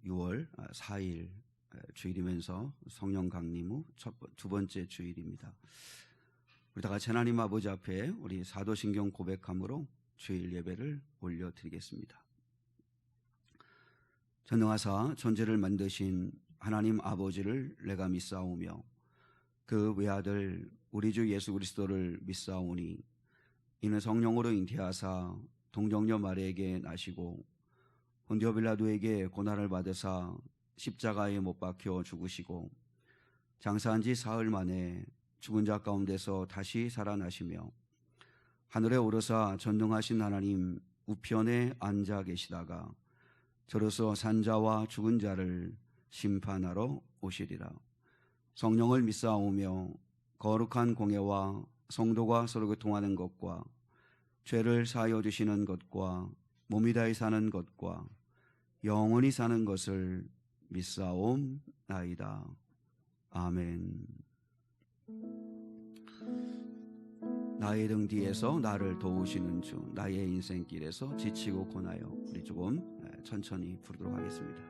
6월 4일 주일이면서 성령 강림 후 두 번째 주일입니다. 우리 다 같이 하나님 아버지 앞에 우리 사도신경 고백함으로 주일 예배를 올려드리겠습니다. 전능하사 존재를 만드신 하나님 아버지를 내가 믿사오며 그 외아들 우리 주 예수 그리스도를 믿사오니 이는 성령으로 잉태하사 동정녀 마리아에게 나시고 본디오 빌라도에게 고난을 받으사 십자가에 못 박혀 죽으시고 장사한 지 사흘 만에 죽은 자 가운데서 다시 살아나시며 하늘에 오르사 전능하신 하나님 우편에 앉아 계시다가 저로서 산자와 죽은 자를 심판하러 오시리라. 성령을 믿사오며 거룩한 공예와 성도가 서로 교통하는 것과 죄를 사하여 주시는 것과 몸이 다히 사는 것과 영원히 사는 것을 믿사옵나이다. 아멘. 나의 등 뒤에서 나를 도우시는 주, 나의 인생길에서 지치고 고나요. 우리 조금 천천히 부르도록 하겠습니다.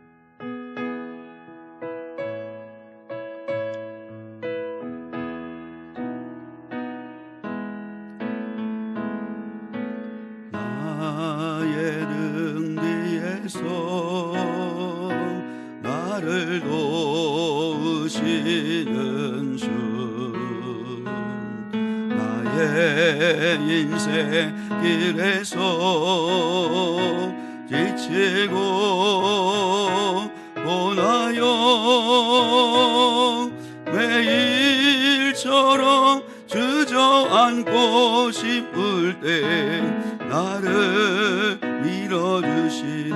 나의 등 뒤에서 나를 도우시는 주, 나의 인생 길에서 지치고 고나요. 매일처럼 주저앉고 싶을 때 나를 밀어주시네.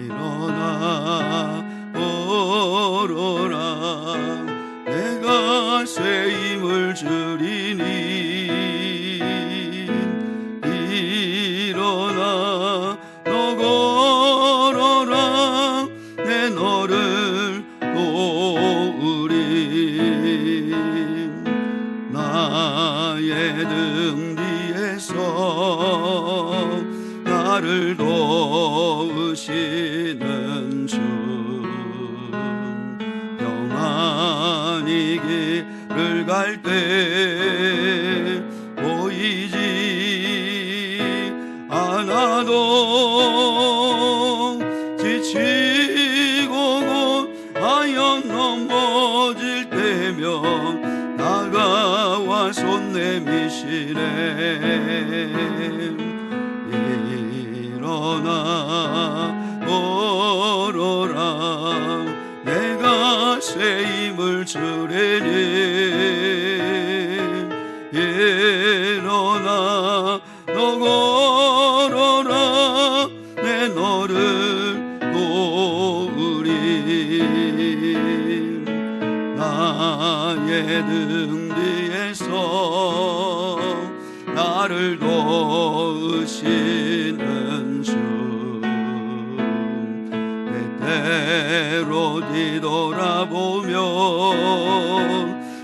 일어나 오로라. 내가 새 힘을 주리니 일어나 너 걸어라. 내 너를 도우리. 나의 등 뒤에서 나를 도우시는 주, 평안히 길을 갈 때 보이지 않아도 지치고 고하여 넘어질 때면 다가와 손 내미시네. 일어나 걸어라. 내가 새 힘을 주리니 일어나 너 걸어라. 내 너를 도우리. 나의 등 뒤에서 나를 도우시는 주, 때때로 뒤돌아보면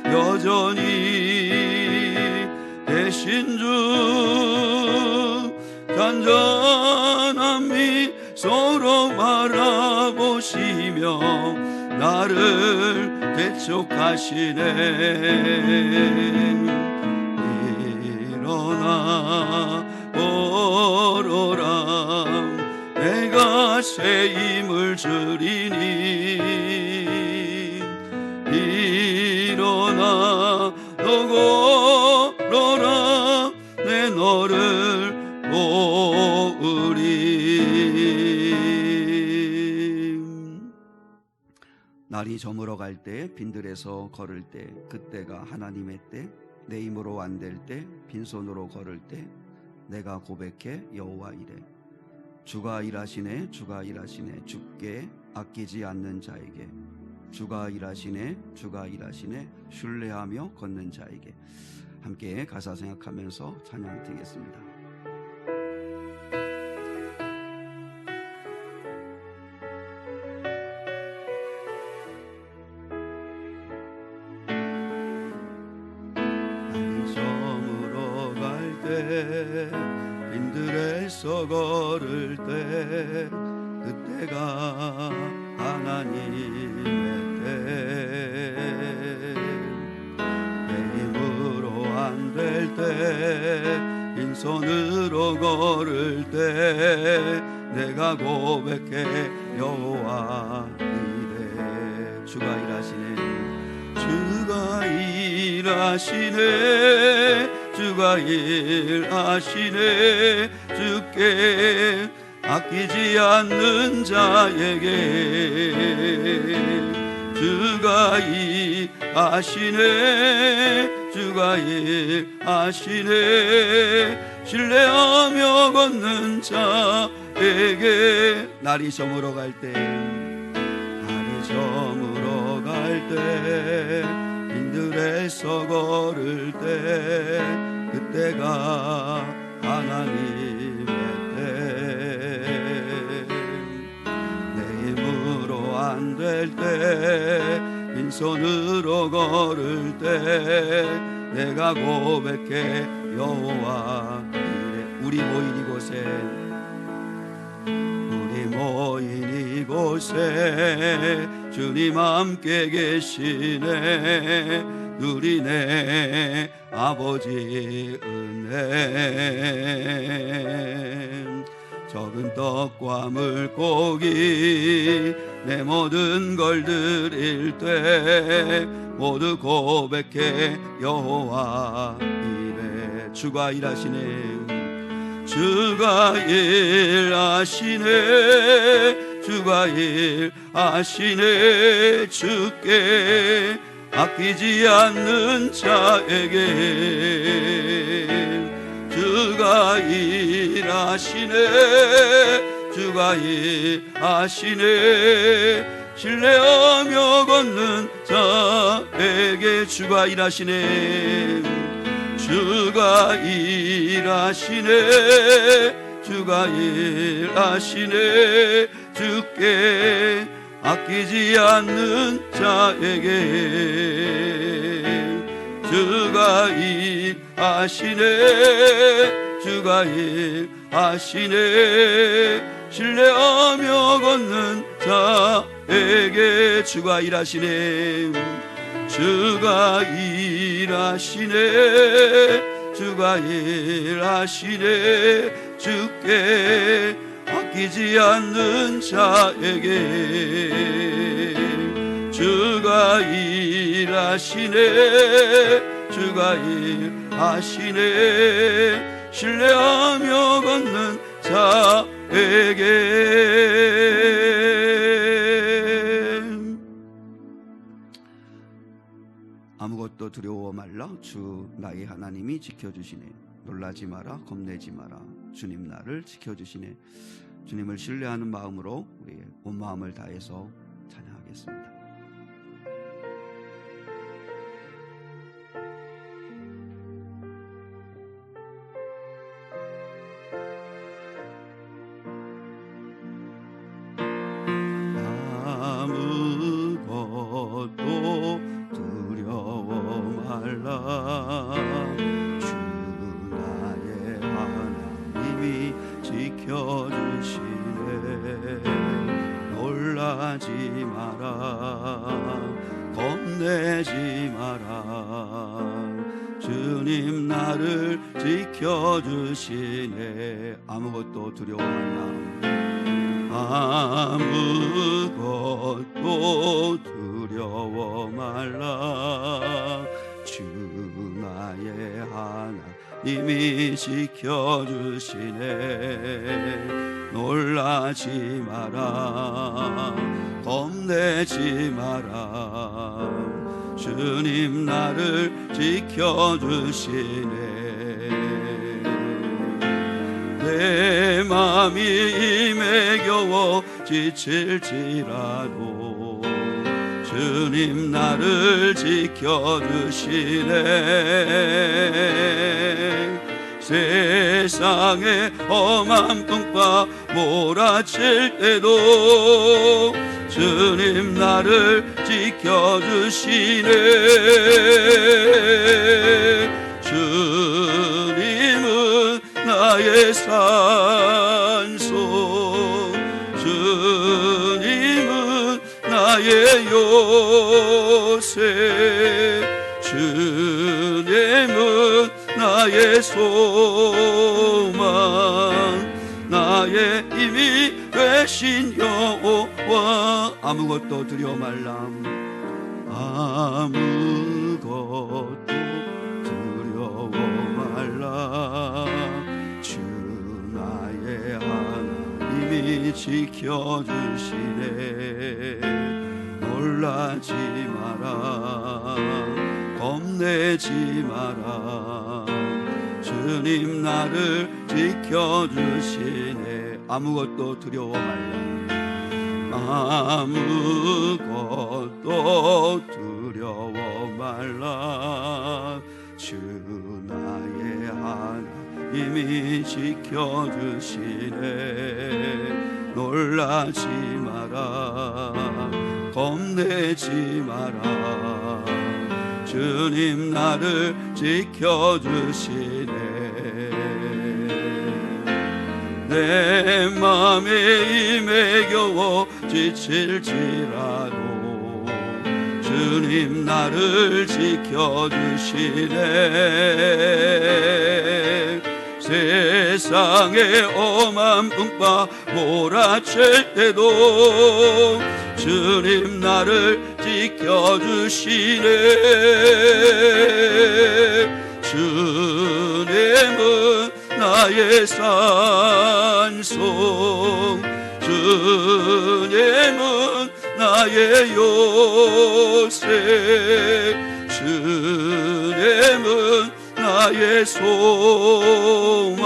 여전히 계신 주, 잔잔한 미소로 바라보시며 나를 대촉하시네. 일어나 오로라. 내가 새 힘을 주리니 일어나 너 걸어라. 내 너를 도우리. 날이 저물어 갈 때 빈들에서 걸을 때 그때가 하나님의 때, 내 힘으로 안 될 때 빈손으로 걸을 때 내가 고백해 여호와 이래. 주가 일하시네, 주가 일하시네. 주께 아끼지 않는 자에게. 주가 일하시네, 주가 일하시네. 신뢰하며 걷는 자에게. 함께 가사 생각하면서 찬양 드리겠습니다. 날이 저물어 갈 때 빈들에서 길에서 걸을 때 그때가 하나님의 때 내 힘으로 안 될 때 빈손으로 걸을 때 내가 고백해 여호와 이래 주가 일하시네 주가 일하시네 주가 일하시네 주께 아끼지 않는 자에게 주가 일하시네 주가 일하시네 신뢰하며 걷는 자에게 날이 저물어 갈 때 날이 저물어 갈 때 빈들에서 걸을 때 그때가 하나님의 때 내 힘으로 안 될 때 빈손으로 걸을 때 내가 고백해 여호와 이래 우리 모인 이곳에 주님 함께 계시네 누리네 아버지 은혜 적은 떡과 물고기 내 모든 걸 드릴 때 모두 고백해 여호와 이래 주가 일하시네 주가 일하시네 주가 일하시네 주께 아끼지 않는 자에게 주가 일하시네 주가 일하시네 신뢰하며 걷는 자에게 주가 일하시네 주가 일하시네 주가 일하시네 주께 아끼지 않는 자에게 주가 일하시네 주가 일하시네 신뢰하며 걷는 자에게 주가 일하시네 주가 일하시네 주가 일하시네 주께 아끼지 않는 자에게 주가 일하시네 주가 일하시네 신뢰하며 걷는 자에게 아무것도 두려워 말라 주 나의 하나님이 지켜주시네 놀라지 마라 겁내지 마라 주님 나를 지켜주시네 주님을 신뢰하는 마음으로 우리 온 마음을 다해서 찬양하겠습니다. 아무것도 두려워 말라 주 나의 하나님이 지켜주시네 놀라지 마라 겁내지 마라 주님 나를 지켜주시네 아무것도 두려워 말라 아무것도 두려워 말라 주 나의 하나님이 지켜주시네 놀라지 마라 겁내지 마라 주님 나를 지켜주시네 내 맘이 힘에 겨워 지칠지라도 주님 나를 지켜주시네 세상에 험한 풍파 몰아칠 때도 주님 나를 지켜주시네 주님은 나의 산소, 주님은 나의 요새, 주님은 나의 소망, 나의 힘이 되신 여호와. 아무것도 두려워 말라, 아무것도 두려워 말라. 주 나의 하나님이 지켜주시네. 놀라지 마라, 겁내지 마라. 주님 나를 지켜주시네. 아무것도 두려워 말라, 아무것도 두려워 말라. 주 나의 하나님이 지켜주시네. 놀라지 마라, 겁내지 마라. 주님 나를 지켜주시네. 내 맘에 힘에 겨워 지칠지라도 주님 나를 지켜주시네. 세상에 엄한 풍파 몰아칠 때도 주님 나를 지켜주시네. 주님은 나의 산소, 주님은 나의 요새, 주님은 나의 소망,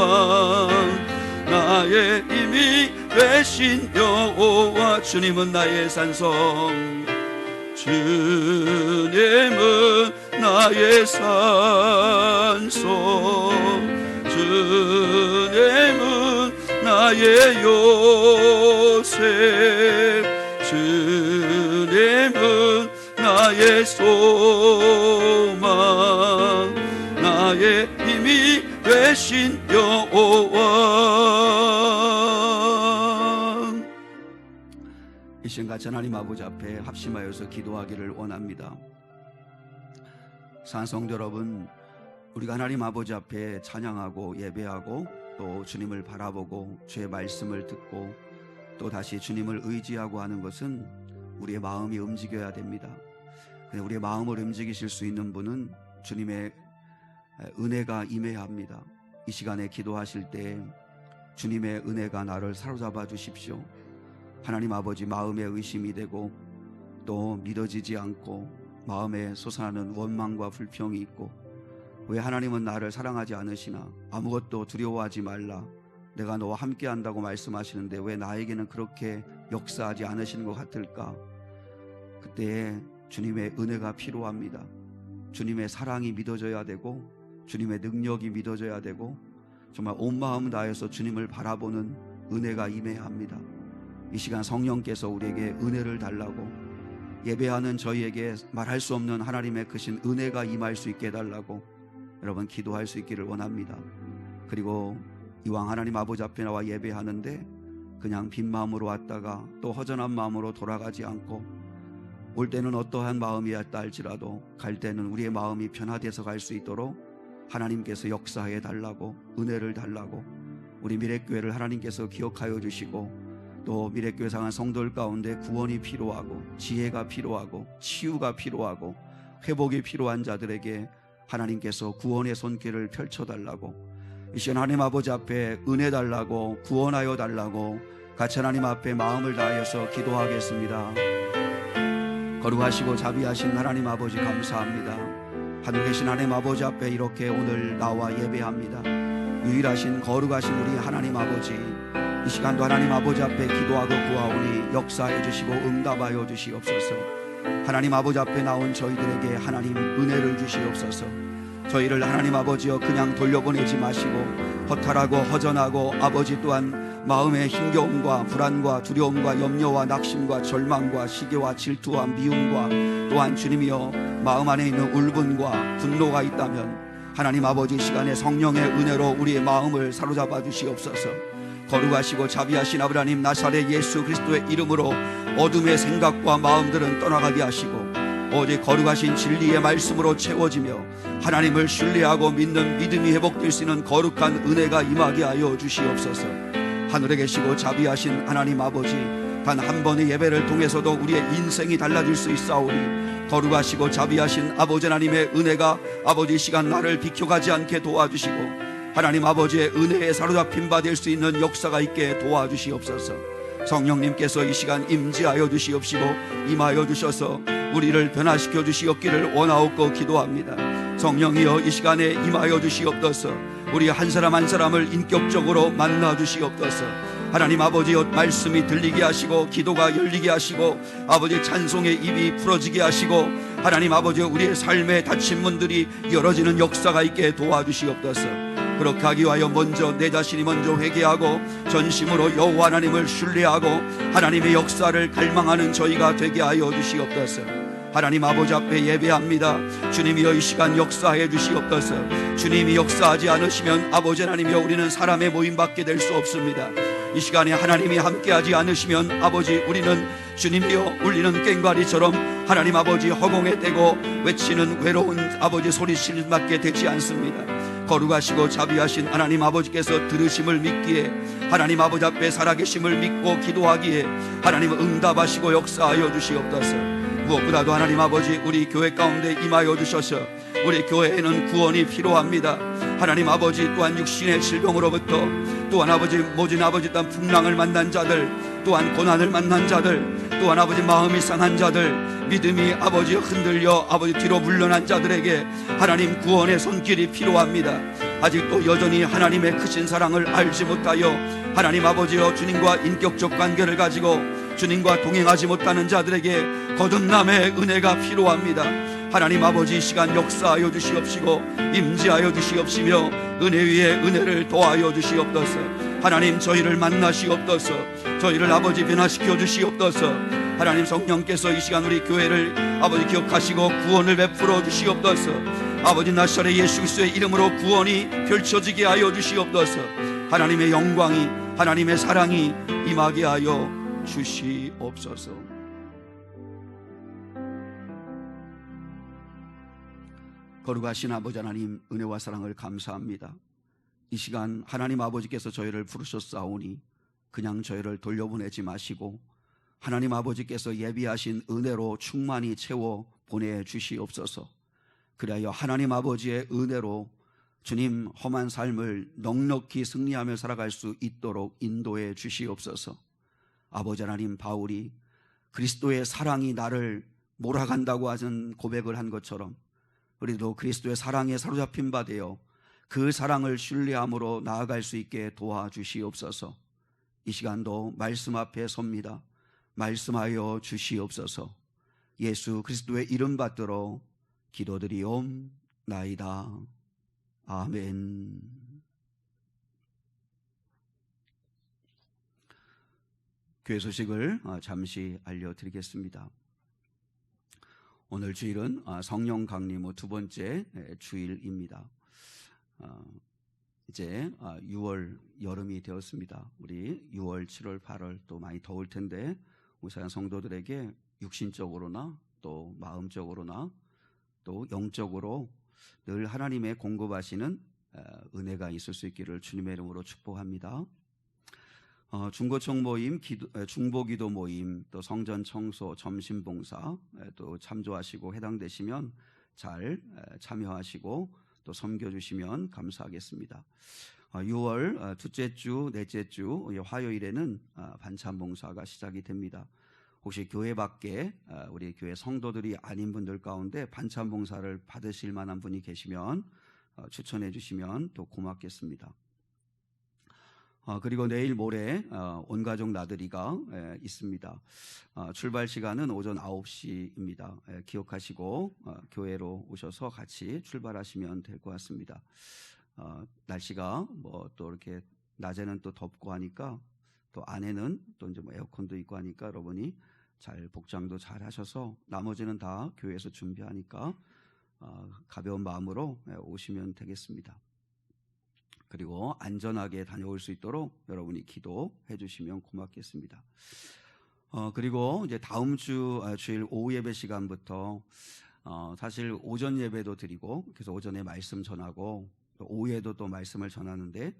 나의 힘이 되신 여호와. 주님은 나의 산소, 주님은 나의 산소, 주님은 나의 요새, 주님은 나의 소망, 나의 힘이 되신 여호와. 이 시간 같이 하나님 아버지 앞에 합심하여서 기도하기를 원합니다. 산성도 여러분, 우리가 하나님 아버지 앞에 찬양하고 예배하고 또 주님을 바라보고 주의 말씀을 듣고 또 다시 주님을 의지하고 하는 것은 우리의 마음이 움직여야 됩니다. 우리의 마음을 움직이실 수 있는 분은 주님의 은혜가 임해야 합니다. 이 시간에 기도하실 때 주님의 은혜가 나를 사로잡아 주십시오. 하나님 아버지, 마음에 의심이 되고 또 믿어지지 않고 마음에 솟아나는 원망과 불평이 있고, 왜 하나님은 나를 사랑하지 않으시나, 아무것도 두려워하지 말라, 내가 너와 함께 한다고 말씀하시는데 왜 나에게는 그렇게 역사하지 않으시는 것 같을까? 그때 주님의 은혜가 필요합니다. 주님의 사랑이 믿어져야 되고 주님의 능력이 믿어져야 되고 정말 온 마음 다해서 주님을 바라보는 은혜가 임해야 합니다. 이 시간 성령께서 우리에게 은혜를 달라고, 예배하는 저희에게 말할 수 없는 하나님의 크신 은혜가 임할 수 있게 해달라고 여러분 기도할 수 있기를 원합니다. 그리고 이왕 하나님 아버지 앞에 나와 예배하는데 그냥 빈 마음으로 왔다가 또 허전한 마음으로 돌아가지 않고, 올 때는 어떠한 마음이었다 할지라도 갈 때는 우리의 마음이 변화돼서 갈 수 있도록 하나님께서 역사해 달라고, 은혜를 달라고, 우리 미래교회를 하나님께서 기억하여 주시고, 또 미래교회 상한 성도들 가운데 구원이 필요하고 지혜가 필요하고 치유가 필요하고 회복이 필요한 자들에게 하나님께서 구원의 손길을 펼쳐달라고, 이 시간 하나님 아버지 앞에 은혜 달라고, 구원하여 달라고 같이 하나님 앞에 마음을 다하여서 기도하겠습니다. 거룩하시고 자비하신 하나님 아버지 감사합니다. 하늘 계신 하나님 아버지 앞에 이렇게 오늘 나와 예배합니다. 유일하신 거룩하신 우리 하나님 아버지, 이 시간도 하나님 아버지 앞에 기도하고 구하오니 역사해 주시고 응답하여 주시옵소서. 하나님 아버지 앞에 나온 저희들에게 하나님 은혜를 주시옵소서. 저희를 하나님 아버지여 그냥 돌려보내지 마시고 허탈하고 허전하고 아버지 또한 마음의 힘겨움과 불안과 두려움과 염려와 낙심과 절망과 시기와 질투와 미움과 또한 주님이여 마음 안에 있는 울분과 분노가 있다면 하나님 아버지, 이 시간에 성령의 은혜로 우리의 마음을 사로잡아 주시옵소서. 거룩하시고 자비하신 아버지, 나사렛 예수 그리스도의 이름으로 어둠의 생각과 마음들은 떠나가게 하시고 오직 거룩하신 진리의 말씀으로 채워지며 하나님을 신뢰하고 믿는 믿음이 회복될 수 있는 거룩한 은혜가 임하게 하여 주시옵소서. 하늘에 계시고 자비하신 하나님 아버지, 단 한 번의 예배를 통해서도 우리의 인생이 달라질 수 있사오니 거룩하시고 자비하신 아버지 하나님의 은혜가 아버지 시간 나를 비켜가지 않게 도와주시고 하나님 아버지의 은혜에 사로잡힌 바 될 수 있는 역사가 있게 도와주시옵소서. 성령님께서 이 시간 임재하여 주시옵시고 임하여 주셔서 우리를 변화시켜 주시옵기를 원하옵고 기도합니다. 성령이여 이 시간에 임하여 주시옵소서. 우리 한 사람 한 사람을 인격적으로 만나 주시옵소서. 하나님 아버지여, 말씀이 들리게 하시고 기도가 열리게 하시고 아버지 찬송의 입이 풀어지게 하시고 하나님 아버지여, 우리의 삶에 닫힌 문들이 열어지는 역사가 있게 도와주시옵소서. 그렇게 하기 위하여 먼저 내 자신이 먼저 회개하고 전심으로 여호와 하나님을 신뢰하고 하나님의 역사를 갈망하는 저희가 되게 하여 주시옵소서. 하나님 아버지 앞에 예배합니다. 주님이여 이 시간 역사해 주시옵소서. 주님이 역사하지 않으시면 아버지 하나님이여 우리는 사람의 모임밖에 될 수 없습니다. 이 시간에 하나님이 함께하지 않으시면 아버지 우리는 주님이여 울리는 꽹과리처럼 하나님 아버지 허공에 대고 외치는 외로운 아버지 소리실밖에 되지 않습니다. 거룩하시고 자비하신 하나님 아버지께서 들으심을 믿기에 하나님 아버지 앞에 살아계심을 믿고 기도하기에 하나님 응답하시고 역사하여 주시옵소서. 무엇보다도 하나님 아버지 우리 교회 가운데 임하여 주셔서 우리 교회에는 구원이 필요합니다. 하나님 아버지 또한 육신의 질병으로부터 또한 아버지 모진 아버지 또한 풍랑을 만난 자들 또한 고난을 만난 자들 또한 아버지 마음이 상한 자들 믿음이 아버지 흔들려 아버지 뒤로 물러난 자들에게 하나님 구원의 손길이 필요합니다. 아직도 여전히 하나님의 크신 사랑을 알지 못하여 하나님 아버지여 주님과 인격적 관계를 가지고 주님과 동행하지 못하는 자들에게 거듭남의 은혜가 필요합니다. 하나님 아버지 이 시간 역사하여 주시옵시고 임재하여 주시옵시며 은혜 위에 은혜를 더하여 주시옵소서. 하나님 저희를 만나시옵소서. 저희를 아버지 변화시켜 주시옵소서. 하나님 성령께서 이 시간 우리 교회를 아버지 기억하시고 구원을 베풀어 주시옵소서. 아버지 나사렛 예수 그리스도의 이름으로 구원이 펼쳐지게 하여 주시옵소서. 하나님의 영광이 하나님의 사랑이 임하게 하여 주시옵소서. 거룩하신 아버지 하나님, 은혜와 사랑을 감사합니다. 이 시간 하나님 아버지께서 저희를 부르셨사오니 그냥 저희를 돌려보내지 마시고 하나님 아버지께서 예비하신 은혜로 충만히 채워 보내주시옵소서. 그리하여 하나님 아버지의 은혜로 주님 험한 삶을 넉넉히 승리하며 살아갈 수 있도록 인도해 주시옵소서. 아버지 하나님, 바울이 그리스도의 사랑이 나를 몰아간다고 하는 고백을 한 것처럼 우리도 그리스도의 사랑에 사로잡힌 바 되어 그 사랑을 신뢰함으로 나아갈 수 있게 도와주시옵소서. 이 시간도 말씀 앞에 섭니다. 말씀하여 주시옵소서. 예수 그리스도의 이름 받들어 기도드리옵나이다. 아멘. 교회 소식을 잠시 알려드리겠습니다. 오늘 주일은 성령 강림 후 두 번째 주일입니다. 이제 6월 여름이 되었습니다. 우리 6월, 7월, 8월 또 많이 더울 텐데 우리 성도들에게 육신적으로나 또 마음적으로나 또 영적으로 늘 하나님의 공급하시는 은혜가 있을 수 있기를 주님의 이름으로 축복합니다. 중고청 모임, 중보기도 모임, 또 성전 청소, 점심봉사 또 참조하시고 해당되시면 잘 참여하시고 또 섬겨주시면 감사하겠습니다. 6월 둘째 주, 넷째 주 화요일에는 반찬봉사가 시작이 됩니다. 혹시 교회 밖에 우리 교회 성도들이 아닌 분들 가운데 반찬봉사를 받으실 만한 분이 계시면 추천해 주시면 또 고맙겠습니다. 그리고 내일 모레 온가족 나들이가 있습니다. 출발 시간은 오전 9시입니다. 기억하시고 교회로 오셔서 같이 출발하시면 될 것 같습니다. 날씨가 뭐 또 이렇게 낮에는 또 덥고 하니까 또 안에는 또 이제 뭐 에어컨도 있고 하니까 여러분이 잘 복장도 잘 하셔서 나머지는 다 교회에서 준비하니까 가벼운 마음으로 오시면 되겠습니다. 그리고 안전하게 다녀올 수 있도록 여러분이 기도해 주시면 고맙겠습니다. 그리고 이제 다음 주일 오후 예배 시간부터 사실 오전 예배도 드리고, 그래서 오전에 말씀 전하고 또 오후에도 또 말씀을 전하는데,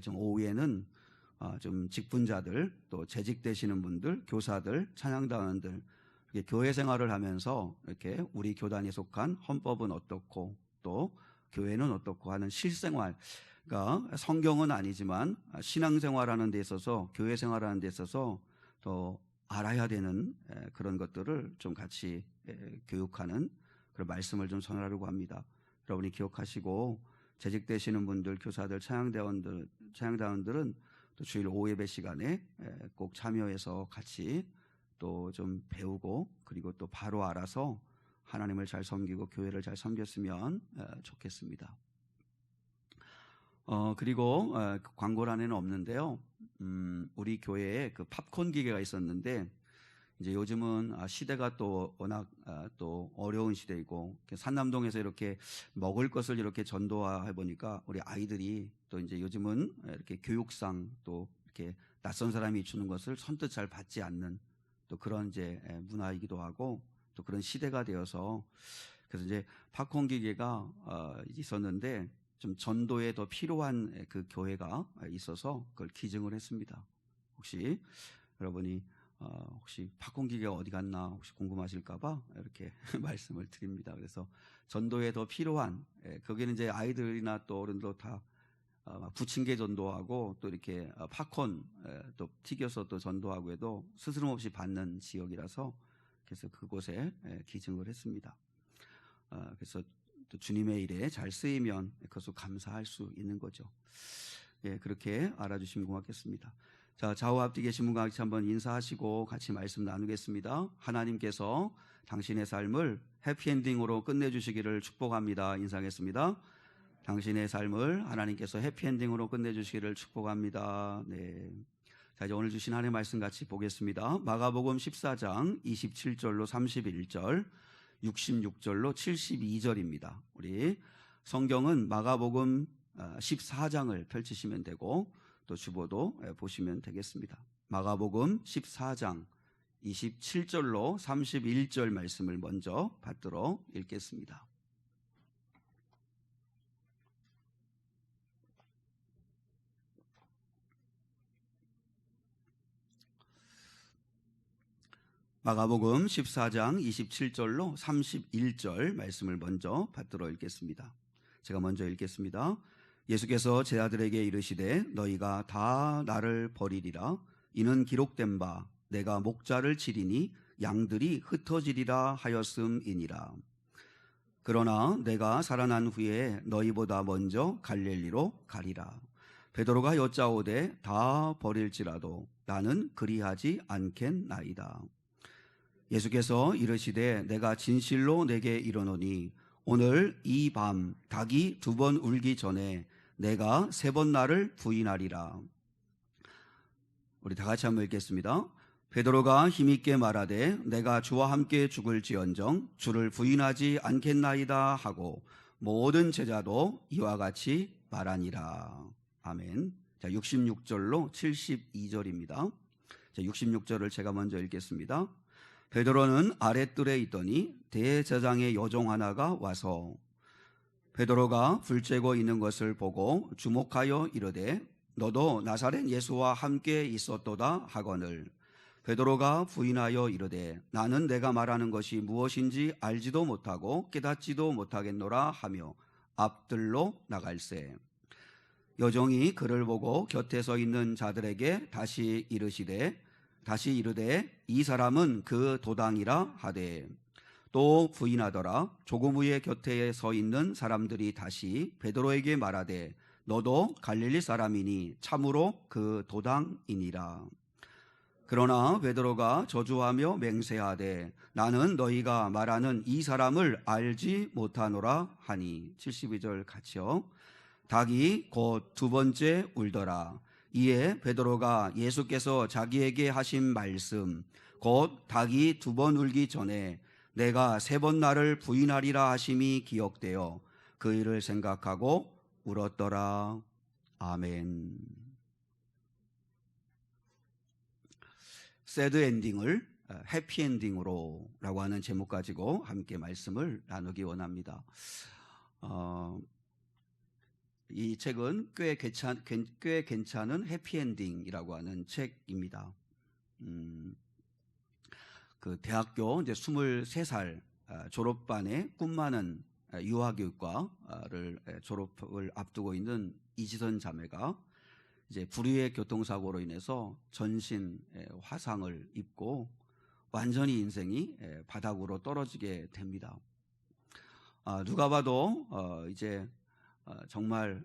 좀 오후에는 좀 직분자들, 또 재직 되시는 분들, 교사들, 찬양단원들, 이렇게 교회 생활을 하면서 이렇게 우리 교단에 속한 헌법은 어떻고 또 교회는 어떻고 하는 실생활, 그러니까 성경은 아니지만 신앙생활하는 데 있어서, 교회 생활하는 데 있어서 더 알아야 되는 그런 것들을 좀 같이 교육하는 그런 말씀을 좀 전하려고 합니다. 여러분이 기억하시고, 재직되시는 분들, 교사들, 찬양단원들은 또 주일 오후 예배 시간에 꼭 참여해서 같이 또 좀 배우고, 그리고 또 바로 알아서 하나님을 잘 섬기고 교회를 잘 섬겼으면 좋겠습니다. 그리고 광고란에는 없는데요. 우리 교회에 그 팝콘 기계가 있었는데, 이제 요즘은 시대가 또 워낙 또 어려운 시대이고, 산남동에서 이렇게 먹을 것을 이렇게 전도해 보니까 우리 아이들이 또 이제 요즘은 이렇게 교육상 또 이렇게 낯선 사람이 주는 것을 선뜻 잘 받지 않는 또 그런 이제 문화이기도 하고, 또 그런 시대가 되어서, 그래서 이제 팝콘 기계가 있었는데 좀 전도에 더 필요한 그 교회가 있어서 그걸 기증을 했습니다. 혹시 여러분이 혹시 팝콘 기계가 어디 갔나 혹시 궁금하실까봐 이렇게 말씀을 드립니다. 그래서 전도에 더 필요한, 거기는 이제 아이들이나 또 어른도 다 부침개 전도하고 또 이렇게 팝콘 또 튀겨서 또 전도하고 해도 스스럼 없이 받는 지역이라서, 그래서 그곳에 기증을 했습니다. 그래서 또 주님의 일에 잘 쓰이면 그것을 감사할 수 있는 거죠. 그렇게 알아주시면 고맙겠습니다. 자, 좌우 앞뒤 계신 분과 같이 한번 인사하시고 같이 말씀 나누겠습니다. 하나님께서 당신의 삶을 해피엔딩으로 끝내주시기를 축복합니다. 인사하겠습니다. 당신의 삶을 하나님께서 해피엔딩으로 끝내주시기를 축복합니다. 네. 자, 이제 오늘 주신 하나님의 말씀 같이 보겠습니다. 마가복음 14장 27절로 31절, 66절로 72절입니다. 우리 성경은 마가복음 14장을 펼치시면 되고, 또 주보도 보시면 되겠습니다. 마가복음 14장 27절로 31절 말씀을 먼저 받들어 읽겠습니다. 마가복음 14장 27절로 31절 말씀을 먼저 받들어 읽겠습니다. 제가 먼저 읽겠습니다. 예수께서 제 아들에게 이르시되 너희가 다 나를 버리리라. 이는 기록된 바 내가 목자를 치리니 양들이 흩어지리라 하였음이니라. 그러나 내가 살아난 후에 너희보다 먼저 갈릴리로 가리라. 베드로가 여짜오되 다 버릴지라도 나는 그리하지 않겠나이다. 예수께서 이르시되 내가 진실로 내게 이르노니 오늘 이 밤 닭이 2번 울기 전에 내가 3번 나를 부인하리라. 우리 다 같이 한번 읽겠습니다. 베드로가 힘있게 말하되 내가 주와 함께 죽을지언정 주를 부인하지 않겠나이다 하고 모든 제자도 이와 같이 말하니라. 아멘. 자, 66절로 72절입니다. 자, 66절을 제가 먼저 읽겠습니다. 베드로는 아랫뜰에 있더니 대제사장의 여종 하나가 와서 베드로가 불 쬐고 있는 것을 보고 주목하여 이르되 너도 나사렛 예수와 함께 있었도다 하거늘. 베드로가 부인하여 이르되 나는 내가 말하는 것이 무엇인지 알지도 못하고 깨닫지도 못하겠노라 하며 앞뜰로 나갈새. 여종이 그를 보고 곁에 서 있는 자들에게 다시 이르되 이 사람은 그 도당이라 하되 또 부인하더라. 조금 후에 곁에 서 있는 사람들이 다시 베드로에게 말하되 너도 갈릴리 사람이니 참으로 그 도당이니라. 그러나 베드로가 저주하며 맹세하되 나는 너희가 말하는 이 사람을 알지 못하노라 하니. 72절 같이요. 닭이 곧 2번째 울더라. 이에 베드로가 예수께서 자기에게 하신 말씀 곧 닭이 2번 울기 전에 내가 3번 나를 부인하리라 하심이 기억되어 그 일을 생각하고 울었더라. 아멘. 새드 엔딩을 해피 엔딩으로 라고 하는 제목 가지고 함께 말씀을 나누기 원합니다. 이 책은 꽤 괜찮은 해피 엔딩이라고 하는 책입니다. 그 대학교 이제 23살 졸업반에 꿈 많은 유아교육과를 졸업을 앞두고 있는 이지선 자매가 이제 불의의 교통사고로 인해서 전신 화상을 입고 완전히 인생이 바닥으로 떨어지게 됩니다. 누가 봐도 이제 정말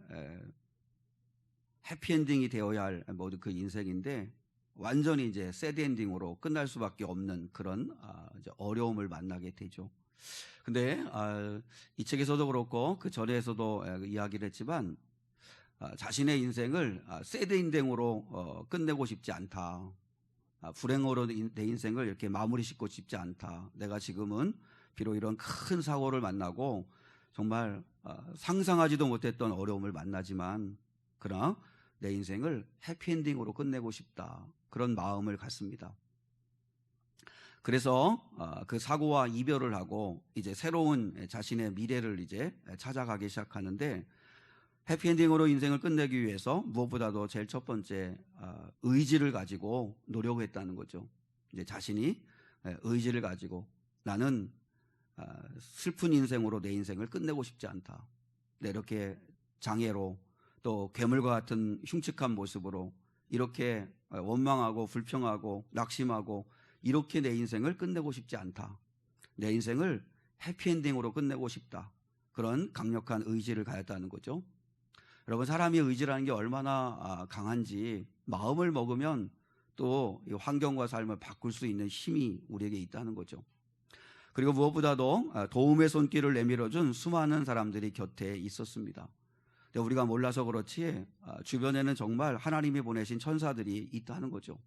해피엔딩이 되어야 할 모두 그 인생인데 완전히 이제 새드 엔딩으로 끝날 수밖에 없는 그런 이제 어려움을 만나게 되죠. 근데 이 책에서도 그렇고 그 전에서도 이야기를 했지만 자신의 인생을 새드 엔딩으로 끝내고 싶지 않다. 불행으로 내 인생을 이렇게 마무리 짓고 싶지 않다. 내가 지금은 비록 이런 큰 사고를 만나고 정말 상상하지도 못했던 어려움을 만나지만 그러나 내 인생을 해피엔딩으로 끝내고 싶다. 그런 마음을 갖습니다. 그래서 그 사고와 이별을 하고 이제 새로운 자신의 미래를 이제 찾아가기 시작하는데 해피엔딩으로 인생을 끝내기 위해서 무엇보다도 제일 첫 번째 의지를 가지고 노력했다는 거죠. 이제 자신이 의지를 가지고 나는 슬픈 인생으로 내 인생을 끝내고 싶지 않다. 이렇게 장애로 또 괴물과 같은 흉측한 모습으로 이렇게 원망하고 불평하고 낙심하고 이렇게 내 인생을 끝내고 싶지 않다. 내 인생을 해피엔딩으로 끝내고 싶다. 그런 강력한 의지를 가졌다는 거죠. 여러분, 사람이 의지라는 게 얼마나 강한지 마음을 먹으면 또 이 환경과 삶을 바꿀 수 있는 힘이 우리에게 있다는 거죠. 그리고 무엇보다도 도움의 손길을 내밀어준 수많은 사람들이 곁에 있었습니다. 우리가 몰라서 그렇지 주변에는 정말 하나님이 보내신 천사들이 있다는 거죠.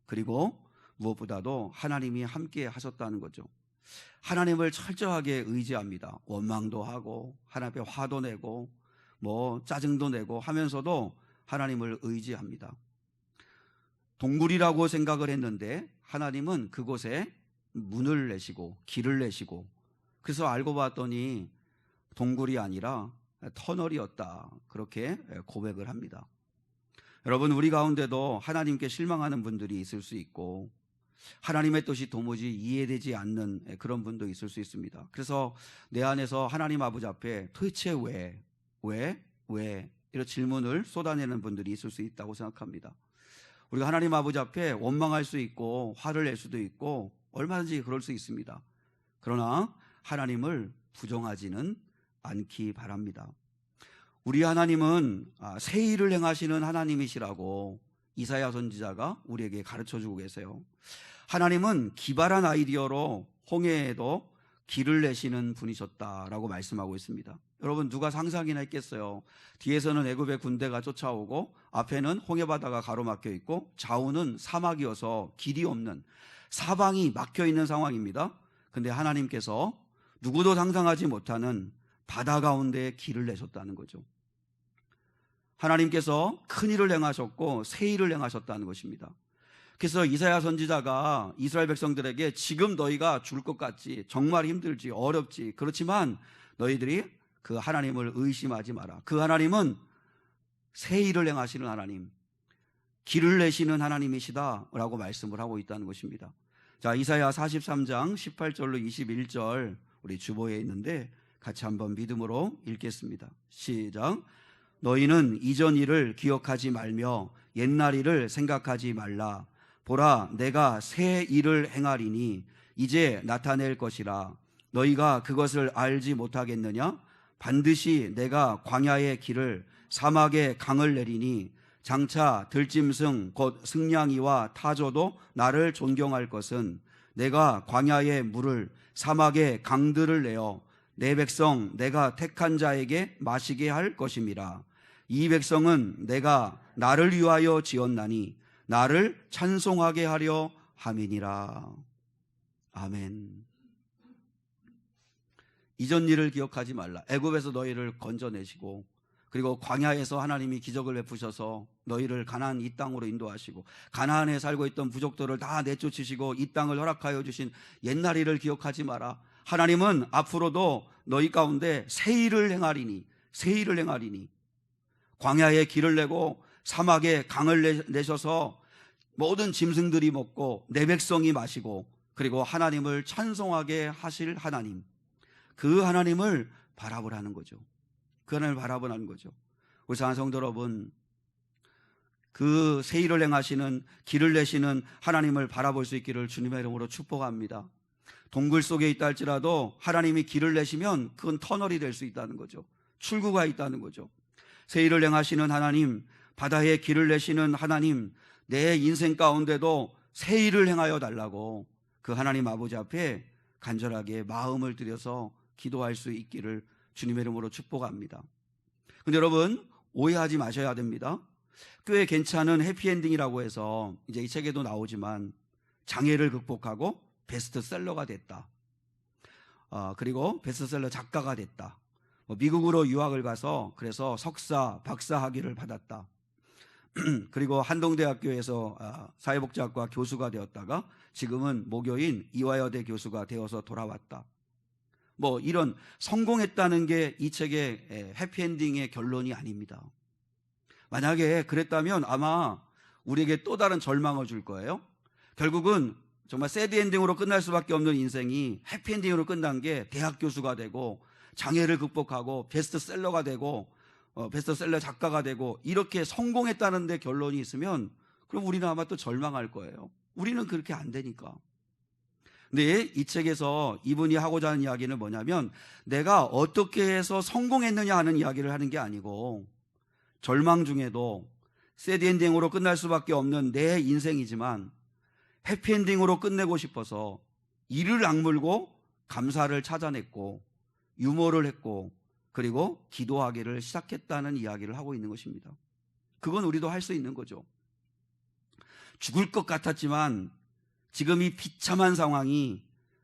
그리고 무엇보다도 하나님이 함께 하셨다는 거죠. 하나님을 철저하게 의지합니다. 원망도 하고 하나님 앞에 화도 내고 뭐 짜증도 내고 하면서도 하나님을 의지합니다. 동굴이라고 생각을 했는데 하나님은 그곳에 문을 내시고 길을 내시고 그래서 알고 봤더니 동굴이 아니라 터널이었다. 그렇게 고백을 합니다. 여러분, 우리 가운데도 하나님께 실망하는 분들이 있을 수 있고 하나님의 뜻이 도무지 이해되지 않는 그런 분도 있을 수 있습니다. 그래서 내 안에서 하나님 아버지 앞에 도대체 왜 이런 질문을 쏟아내는 분들이 있을 수 있다고 생각합니다. 우리가 하나님 아버지 앞에 원망할 수 있고 화를 낼 수도 있고 얼마든지 그럴 수 있습니다. 그러나 하나님을 부정하지는 않기 바랍니다. 우리 하나님은 새 일을 행하시는 하나님이시라고 이사야 선지자가 우리에게 가르쳐주고 계세요. 하나님은 기발한 아이디어로 홍해에도 길을 내시는 분이셨다라고 말씀하고 있습니다. 여러분, 누가 상상이나 했겠어요? 뒤에서는 애굽의 군대가 쫓아오고 앞에는 홍해바다가 가로막혀 있고 좌우는 사막이어서 길이 없는 사방이 막혀 있는 상황입니다. 근데 하나님께서 누구도 상상하지 못하는 바다 가운데 길을 내셨다는 거죠. 하나님께서 큰 일을 행하셨고 새 일을 행하셨다는 것입니다. 그래서 이사야 선지자가 이스라엘 백성들에게 지금 너희가 죽을 것 같지, 정말 힘들지, 어렵지, 그렇지만 너희들이 그 하나님을 의심하지 마라. 그 하나님은 새 일을 행하시는 하나님, 길을 내시는 하나님이시다라고 말씀을 하고 있다는 것입니다. 자, 이사야 43장 18절로 21절 우리 주보에 있는데 같이 한번 믿음으로 읽겠습니다. 시작. 너희는 이전 일을 기억하지 말며 옛날 일을 생각하지 말라. 보라, 내가 새 일을 행하리니 이제 나타낼 것이라. 너희가 그것을 알지 못하겠느냐? 반드시 내가 광야의 길을 사막의 강을 내리니 장차 들짐승 곧 승냥이와 타조도 나를 존경할 것은 내가 광야의 물을 사막의 강들을 내어 내 백성 내가 택한 자에게 마시게 할 것임이라. 이 백성은 내가 나를 위하여 지었나니 나를 찬송하게 하려 함이니라. 아멘. 이전 일을 기억하지 말라. 애굽에서 너희를 건져내시고, 그리고 광야에서 하나님이 기적을 베푸셔서 너희를 가나안 이 땅으로 인도하시고, 가나안에 살고 있던 부족들을 다 내쫓으시고 이 땅을 허락하여 주신 옛날 일을 기억하지 마라. 하나님은 앞으로도 너희 가운데 새 일을 행하리니, 새 일을 행하리니, 광야에 길을 내고 사막에 강을 내셔서 모든 짐승들이 먹고 내 백성이 마시고, 그리고 하나님을 찬송하게 하실 하나님, 그 하나님을 바라보라는 거죠. 그 하나님을 바라보라는 거죠. 우리 사랑하는 성도 여러분, 그 새 일을 행하시는, 길을 내시는 하나님을 바라볼 수 있기를 주님의 이름으로 축복합니다. 동굴 속에 있다 할지라도 하나님이 길을 내시면 그건 터널이 될 수 있다는 거죠. 출구가 있다는 거죠. 새 일을 행하시는 하나님, 바다에 길을 내시는 하나님, 내 인생 가운데도 새 일을 행하여 달라고 그 하나님 아버지 앞에 간절하게 마음을 들여서 기도할 수 있기를 주님의 이름으로 축복합니다. 근데 여러분, 오해하지 마셔야 됩니다. 꽤 괜찮은 해피엔딩이라고 해서 이제 이 책에도 나오지만 장애를 극복하고 베스트셀러가 됐다. 그리고 베스트셀러 작가가 됐다. 미국으로 유학을 가서 그래서 석사, 박사 학위를 받았다. 그리고 한동대학교에서 사회복지학과 교수가 되었다가 지금은 모교인 이화여대 교수가 되어서 돌아왔다. 이런 성공했다는 게 이 책의 해피엔딩의 결론이 아닙니다. 만약에 그랬다면 아마 우리에게 또 다른 절망을 줄 거예요. 결국은 정말 새드엔딩으로 끝날 수밖에 없는 인생이 해피엔딩으로 끝난 게 대학 교수가 되고 장애를 극복하고 베스트셀러가 되고 베스트셀러 작가가 되고 이렇게 성공했다는 데 결론이 있으면 그럼 우리는 아마 또 절망할 거예요. 우리는 그렇게 안 되니까. 근데 이 책에서 이분이 하고자 하는 이야기는 뭐냐면 내가 어떻게 해서 성공했느냐 하는 이야기를 하는 게 아니고 절망 중에도 새드엔딩으로 끝날 수밖에 없는 내 인생이지만 해피엔딩으로 끝내고 싶어서 이를 악물고 감사를 찾아냈고 유머를 했고 그리고 기도하기를 시작했다는 이야기를 하고 있는 것입니다. 그건 우리도 할 수 있는 거죠. 죽을 것 같았지만 지금 이 비참한 상황이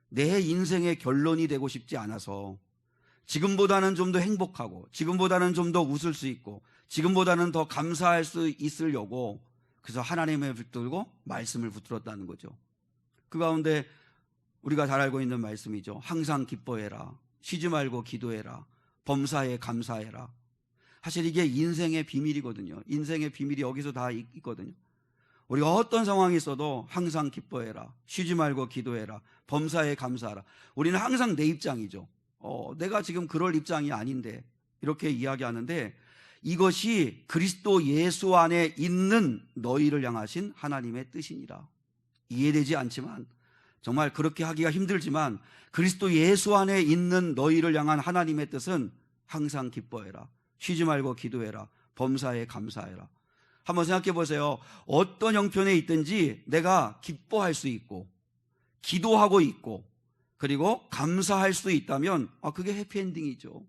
내 인생의 결론이 되고 싶지 않아서 지금보다는 좀 더 행복하고 지금보다는 좀 더 웃을 수 있고 지금보다는 더 감사할 수 있으려고 그래서 하나님을 붙들고 말씀을 붙들었다는 거죠. 그 가운데 우리가 잘 알고 있는 말씀이죠. 항상 기뻐해라. 쉬지 말고 기도해라. 범사에 감사해라. 사실 이게 인생의 비밀이거든요. 인생의 비밀이 여기서 다 있거든요. 우리가 어떤 상황이 있어도 항상 기뻐해라. 쉬지 말고 기도해라. 범사에 감사하라. 우리는 항상 내 입장이죠. 내가 지금 그럴 입장이 아닌데 이렇게 이야기하는데 이것이 그리스도 예수 안에 있는 너희를 향하신 하나님의 뜻이니라. 이해되지 않지만 정말 그렇게 하기가 힘들지만 그리스도 예수 안에 있는 너희를 향한 하나님의 뜻은 항상 기뻐해라. 쉬지 말고 기도해라. 범사에 감사해라. 한번 생각해 보세요. 어떤 형편에 있든지 내가 기뻐할 수 있고 기도하고 있고 그리고 감사할 수 있다면 그게 해피엔딩이죠.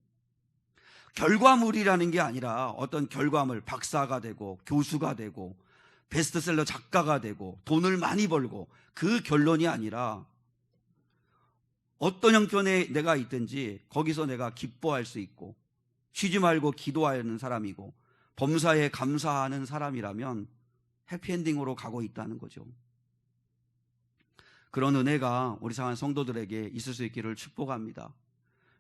결과물이라는 게 아니라 어떤 결과물, 박사가 되고 교수가 되고 베스트셀러 작가가 되고 돈을 많이 벌고 그 결론이 아니라 어떤 형편에 내가 있든지 거기서 내가 기뻐할 수 있고 쉬지 말고 기도하는 사람이고 범사에 감사하는 사람이라면 해피엔딩으로 가고 있다는 거죠. 그런 은혜가 우리 사랑하는 성도들에게 있을 수 있기를 축복합니다.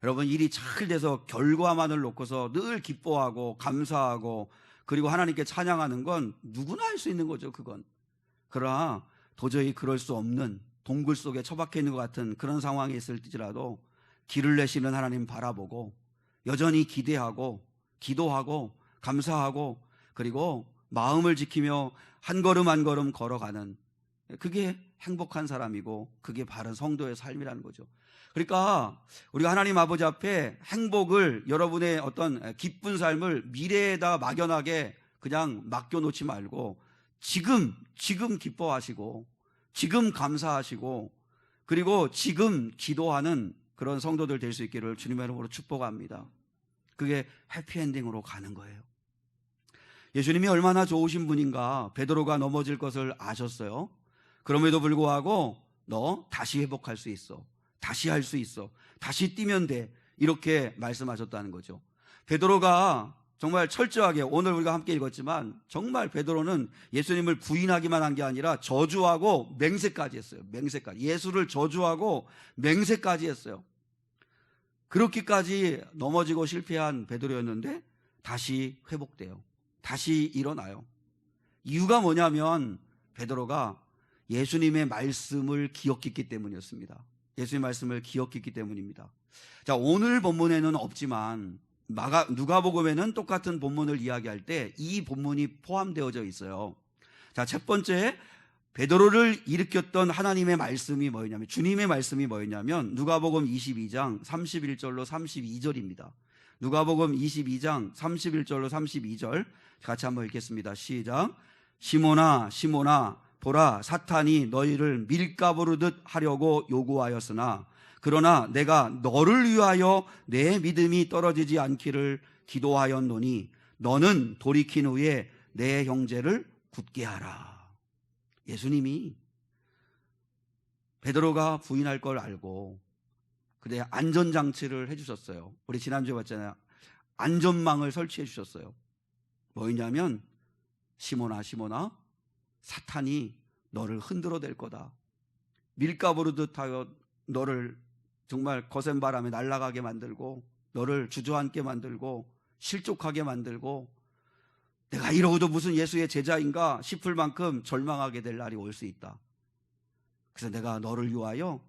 여러분, 일이 잘 돼서 결과만을 놓고서 늘 기뻐하고 감사하고 그리고 하나님께 찬양하는 건 누구나 할 수 있는 거죠. 그건. 그러나 도저히 그럴 수 없는 동굴 속에 처박혀 있는 것 같은 그런 상황이 있을지라도 길을 내시는 하나님 바라보고 여전히 기대하고 기도하고 감사하고 그리고 마음을 지키며 한 걸음 한 걸음 걸어가는 그게 행복한 사람이고 그게 바른 성도의 삶이라는 거죠. 그러니까 우리가 하나님 아버지 앞에 행복을 여러분의 어떤 기쁜 삶을 미래에다 막연하게 그냥 맡겨놓지 말고 지금 기뻐하시고 지금 감사하시고 그리고 지금 기도하는 그런 성도들 될 수 있기를 주님의 이름으로 축복합니다. 그게 해피엔딩으로 가는 거예요. 예수님이 얼마나 좋으신 분인가. 베드로가 넘어질 것을 아셨어요. 그럼에도 불구하고 너 다시 회복할 수 있어. 다시 할 수 있어. 다시 뛰면 돼. 이렇게 말씀하셨다는 거죠. 베드로가 정말 철저하게, 오늘 우리가 함께 읽었지만 정말 베드로는 예수님을 부인하기만 한 게 아니라 저주하고 맹세까지 했어요. 맹세까지. 예수를 저주하고 맹세까지 했어요. 그렇게까지 넘어지고 실패한 베드로였는데 다시 회복돼요. 다시 일어나요. 이유가 뭐냐면 베드로가 예수님의 말씀을 기억했기 때문이었습니다. 예수님의 말씀을 기억했기 때문입니다. 자, 오늘 본문에는 없지만 누가복음에는 똑같은 본문을 이야기할 때 이 본문이 포함되어져 있어요. 자, 첫 번째, 베드로를 일으켰던 하나님의 말씀이 뭐였냐면, 주님의 말씀이 뭐였냐면 누가복음 22장 31절로 32절입니다. 누가복음 22장 31절로 32절 같이 한번 읽겠습니다. 시작. 시몬아 시몬아 보라, 사탄이 너희를 밀가부르듯 하려고 요구하였으나 그러나 내가 너를 위하여 내 믿음이 떨어지지 않기를 기도하였노니 너는 돌이킨 후에 내 형제를 굳게 하라. 예수님이 베드로가 부인할 걸 알고 그때 안전장치를 해주셨어요. 우리 지난주에 봤잖아요. 안전망을 설치해 주셨어요. 뭐였냐면, 시몬아 시몬아 사탄이 너를 흔들어 댈 거다. 밀가부르듯 하여 너를 정말 거센 바람에 날아가게 만들고 너를 주저앉게 만들고 실족하게 만들고 내가 이러고도 무슨 예수의 제자인가 싶을 만큼 절망하게 될 날이 올 수 있다. 그래서 내가 너를 위하여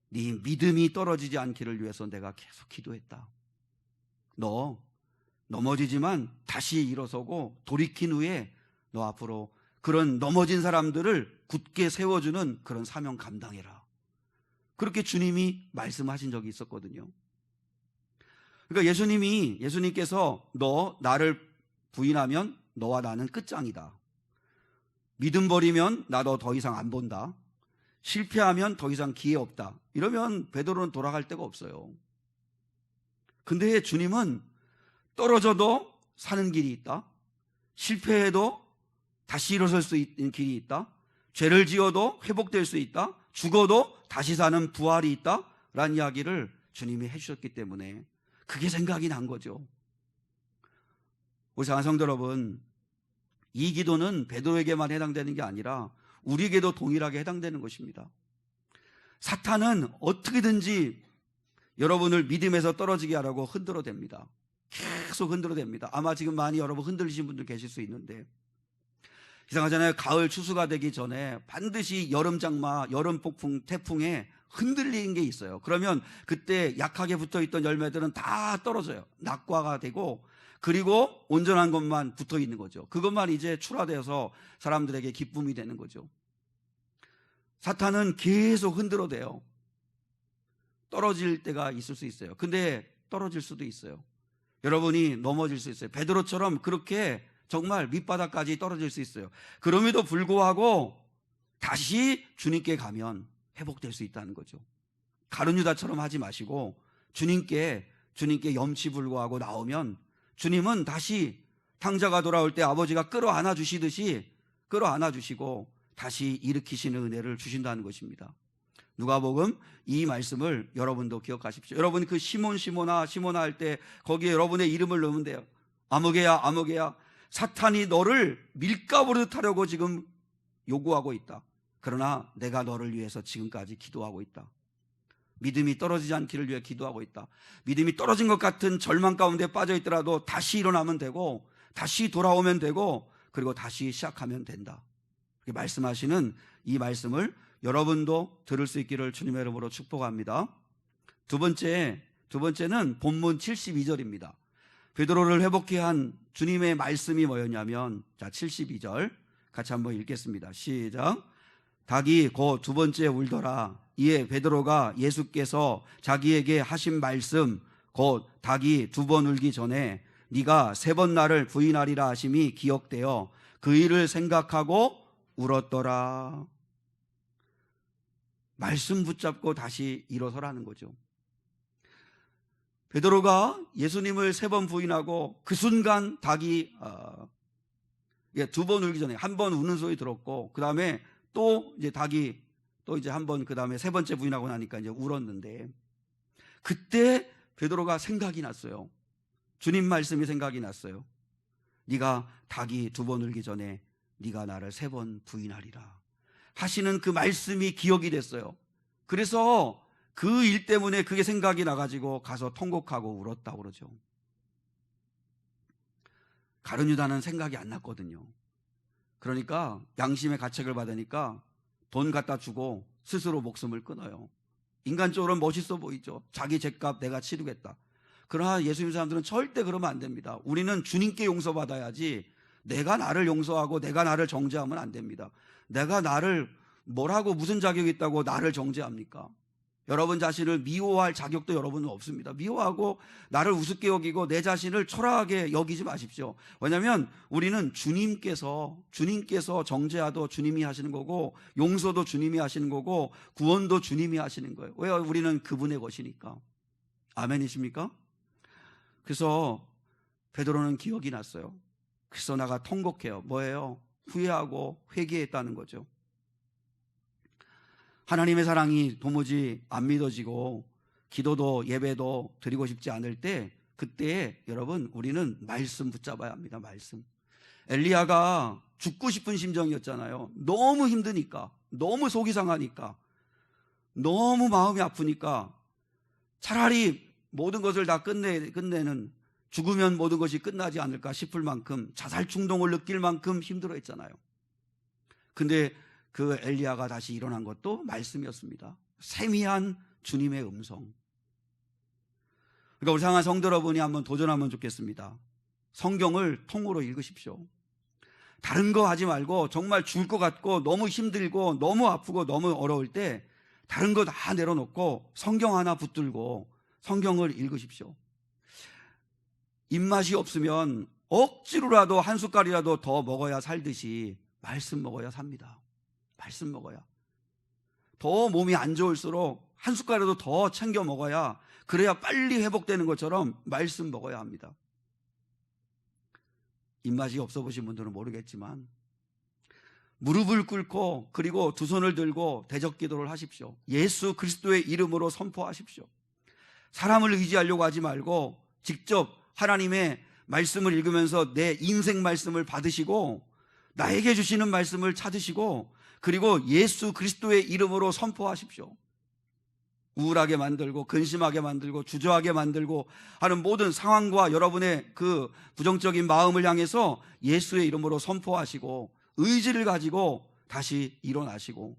네 믿음이 떨어지지 않기를 위해서 내가 계속 기도했다. 너 넘어지지만 다시 일어서고 돌이킨 후에 너 앞으로 그런 넘어진 사람들을 굳게 세워주는 그런 사명 감당해라. 그렇게 주님이 말씀하신 적이 있었거든요. 그러니까 예수님께서 너 나를 부인하면 너와 나는 끝장이다. 믿음 버리면 나 너 더 이상 안 본다. 실패하면 더 이상 기회 없다. 이러면 베드로는 돌아갈 데가 없어요. 근데 주님은 떨어져도 사는 길이 있다. 실패해도 다시 일어설 수 있는 길이 있다. 죄를 지어도 회복될 수 있다. 죽어도 다시 사는 부활이 있다. 라는 이야기를 주님이 해주셨기 때문에 그게 생각이 난 거죠. 우리 사랑하는 성도 여러분, 이 기도는 베드로에게만 해당되는 게 아니라 우리에게도 동일하게 해당되는 것입니다. 사탄은 어떻게든지 여러분을 믿음에서 떨어지게 하려고 흔들어댑니다. 계속 흔들어댑니다. 아마 지금 많이 여러분 흔들리신 분들 계실 수 있는데, 이상하잖아요. 가을 추수가 되기 전에 반드시 여름 장마, 여름 폭풍, 태풍에 흔들리는 게 있어요. 그러면 그때 약하게 붙어있던 열매들은 다 떨어져요. 낙과가 되고, 그리고 온전한 것만 붙어 있는 거죠. 그것만 이제 출하되어서 사람들에게 기쁨이 되는 거죠. 사탄은 계속 흔들어대요. 떨어질 때가 있을 수 있어요. 근데 떨어질 수도 있어요. 여러분이 넘어질 수 있어요. 베드로처럼 그렇게 정말 밑바닥까지 떨어질 수 있어요. 그럼에도 불구하고 다시 주님께 가면 회복될 수 있다는 거죠. 가룟 유다처럼 하지 마시고 주님께 염치불구하고 나오면 주님은 다시 탕자가 돌아올 때 아버지가 끌어안아 주시고 다시 일으키시는 은혜를 주신다는 것입니다. 누가복음 이 말씀을 여러분도 기억하십시오. 여러분 그 시몬아 할 때 거기에 여러분의 이름을 넣으면 돼요. 아무개야 사탄이 너를 밀가부르듯 하려고 지금 요구하고 있다. 그러나 내가 너를 위해서 지금까지 기도하고 있다. 믿음이 떨어지지 않기를 위해 기도하고 있다. 믿음이 떨어진 것 같은 절망 가운데 빠져 있더라도 다시 일어나면 되고 다시 돌아오면 되고 그리고 다시 시작하면 된다. 이렇게 말씀하시는 이 말씀을 여러분도 들을 수 있기를 주님의 이름으로 축복합니다. 두 번째는 본문 72절입니다. 베드로를 회복케 한 주님의 말씀이 뭐였냐면, 자 72절 같이 한번 읽겠습니다. 시작. 닭이 곧 두 번째 울더라. 이에 베드로가 예수께서 자기에게 하신 말씀 곧 닭이 두 번 울기 전에 네가 세 번 나를 부인하리라 하심이 기억되어 그 일을 생각하고 울었더라. 말씀 붙잡고 다시 일어서라는 거죠. 베드로가 예수님을 세 번 부인하고 그 순간 닭이 두 번 울기 전에 한 번 우는 소리 들었고, 그 다음에 또 이제 닭이 또 이제 한 번, 그 다음에 세 번째 부인하고 나니까 이제 울었는데, 그때 베드로가 생각이 났어요. 주님 말씀이 생각이 났어요. 네가 닭이 2번 울기 전에 네가 나를 3번 부인하리라 하시는 그 말씀이 기억이 됐어요. 그래서 그 일 때문에 그게 생각이 나가지고 가서 통곡하고 울었다고 그러죠. 가룟 유다는 생각이 안 났거든요. 그러니까 양심의 가책을 받으니까 돈 갖다 주고 스스로 목숨을 끊어요. 인간적으로는 멋있어 보이죠. 자기 죗값 내가 치르겠다. 그러나 예수 믿는 사람들은 절대 그러면 안 됩니다. 우리는 주님께 용서받아야지 내가 나를 용서하고 내가 나를 정죄하면 안 됩니다. 내가 나를 뭐라고 무슨 자격이 있다고 나를 정죄합니까? 여러분 자신을 미워할 자격도 여러분은 없습니다. 미워하고 나를 우습게 여기고 내 자신을 초라하게 여기지 마십시오. 왜냐하면 우리는 주님께서 정죄하도 주님이 하시는 거고 용서도 주님이 하시는 거고 구원도 주님이 하시는 거예요. 왜? 우리는 그분의 것이니까. 아멘이십니까? 그래서 베드로는 기억이 났어요. 그래서 나가 통곡해요. 뭐예요? 후회하고 회개했다는 거죠. 하나님의 사랑이 도무지 안 믿어지고 기도도 예배도 드리고 싶지 않을 때, 그때 여러분 우리는 말씀 붙잡아야 합니다. 말씀. 엘리야가 죽고 싶은 심정이었잖아요. 너무 힘드니까, 너무 속이 상하니까, 너무 마음이 아프니까 차라리 모든 것을 다 끝내는, 죽으면 모든 것이 끝나지 않을까 싶을 만큼, 자살 충동을 느낄 만큼 힘들어했잖아요. 근데 그 엘리야가 다시 일어난 것도 말씀이었습니다. 세미한 주님의 음성. 그러니까 우리 사랑하는 성도 여러분이 한번 도전하면 좋겠습니다. 성경을 통으로 읽으십시오. 다른 거 하지 말고 정말 죽을 것 같고 너무 힘들고 너무 아프고 너무 어려울 때 다른 거 다 내려놓고 성경 하나 붙들고 성경을 읽으십시오. 입맛이 없으면 억지로라도 한 숟갈이라도 더 먹어야 살듯이 말씀 먹어야 삽니다. 말씀 먹어야. 더 몸이 안 좋을수록 한 숟갈이라도 더 챙겨 먹어야, 그래야 빨리 회복되는 것처럼 말씀 먹어야 합니다. 입맛이 없어 보신 분들은 모르겠지만 무릎을 꿇고 그리고 두 손을 들고 대적 기도를 하십시오. 예수 그리스도의 이름으로 선포하십시오. 사람을 의지하려고 하지 말고 직접 하나님의 말씀을 읽으면서 내 인생 말씀을 받으시고 나에게 주시는 말씀을 찾으시고 그리고 예수 그리스도의 이름으로 선포하십시오. 우울하게 만들고 근심하게 만들고 주저하게 만들고 하는 모든 상황과 여러분의 그 부정적인 마음을 향해서 예수의 이름으로 선포하시고 의지를 가지고 다시 일어나시고,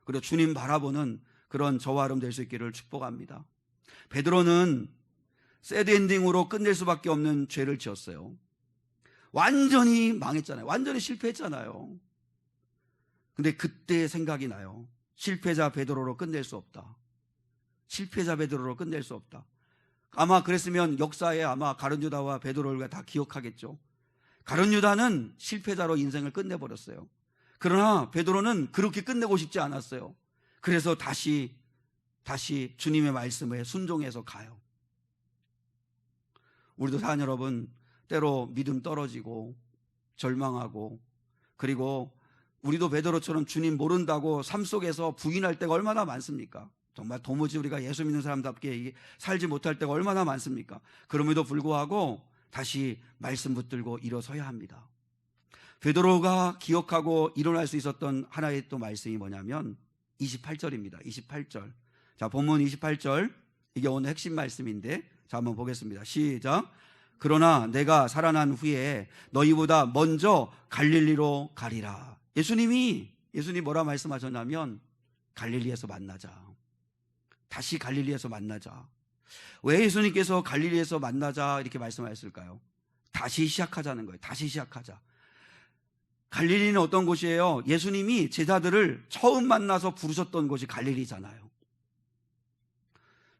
그리고 주님 바라보는 그런 저와 여러분 될 수 있기를 축복합니다. 베드로는 새드 엔딩으로 끝낼 수밖에 없는 죄를 지었어요. 완전히 망했잖아요. 완전히 실패했잖아요. 근데 그때 생각이 나요. 실패자 베드로로 끝낼 수 없다. 실패자 베드로로 끝낼 수 없다. 아마 그랬으면 역사에 아마 가룟 유다와 베드로를 다 기억하겠죠. 가룟 유다는 실패자로 인생을 끝내버렸어요. 그러나 베드로는 그렇게 끝내고 싶지 않았어요. 그래서 다시 주님의 말씀에 순종해서 가요. 우리도 사랑 여러분, 때로 믿음 떨어지고 절망하고, 그리고 우리도 베드로처럼 주님 모른다고 삶 속에서 부인할 때가 얼마나 많습니까? 정말 도무지 우리가 예수 믿는 사람답게 살지 못할 때가 얼마나 많습니까? 그럼에도 불구하고 다시 말씀 붙들고 일어서야 합니다. 베드로가 기억하고 일어날 수 있었던 하나의 또 말씀이 뭐냐면 28절입니다. 28절. 자, 본문 28절. 이게 오늘 핵심 말씀인데, 자, 한번 보겠습니다. 시작. 그러나 내가 살아난 후에 너희보다 먼저 갈릴리로 가리라. 예수님이 뭐라 말씀하셨냐면 갈릴리에서 만나자. 다시 갈릴리에서 만나자. 왜 예수님께서 갈릴리에서 만나자 이렇게 말씀하셨을까요? 다시 시작하자는 거예요. 다시 시작하자. 갈릴리는 어떤 곳이에요? 예수님이 제자들을 처음 만나서 부르셨던 곳이 갈릴리잖아요.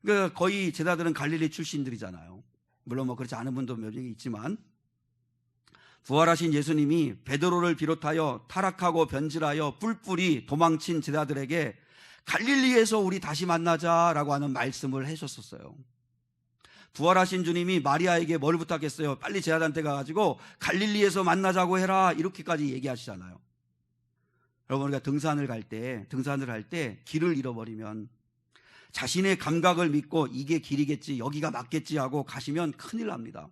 그러니까 거의 제자들은 갈릴리 출신들이잖아요. 물론 뭐 그렇지 않은 분도 몇 명 있지만, 부활하신 예수님이 베드로를 비롯하여 타락하고 변질하여 뿔뿔이 도망친 제자들에게 갈릴리에서 우리 다시 만나자라고 하는 말씀을 해줬었어요. 부활하신 주님이 마리아에게 뭘 부탁했어요? 빨리 제자들한테 가가지고 갈릴리에서 만나자고 해라, 이렇게까지 얘기하시잖아요. 여러분, 우리가 등산을 할 때 길을 잃어버리면 자신의 감각을 믿고 이게 길이겠지, 여기가 맞겠지 하고 가시면 큰일 납니다.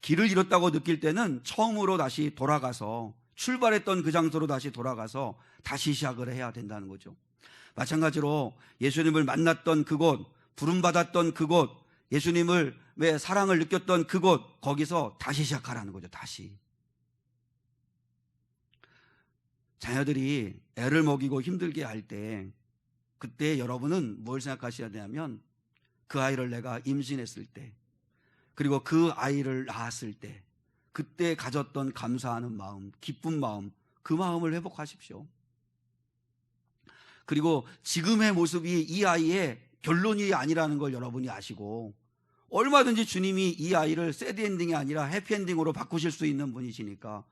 길을 잃었다고 느낄 때는 처음으로 다시 돌아가서, 출발했던 그 장소로 다시 돌아가서 다시 시작을 해야 된다는 거죠. 마찬가지로 예수님을 만났던 그곳, 부름받았던 그곳, 예수님을 왜 사랑을 느꼈던 그곳, 거기서 다시 시작하라는 거죠. 다시. 자녀들이 애를 먹이고 힘들게 할 때, 그때 여러분은 뭘 생각하셔야 되냐면, 그 아이를 내가 임신했을 때, 그리고 그 아이를 낳았을 때 그때 가졌던 감사하는 마음, 기쁜 마음, 그 마음을 회복하십시오. 그리고 지금의 모습이 이 아이의 결론이 아니라는 걸 여러분이 아시고, 얼마든지 주님이 이 아이를 새드엔딩이 아니라 해피엔딩으로 바꾸실 수 있는 분이시니까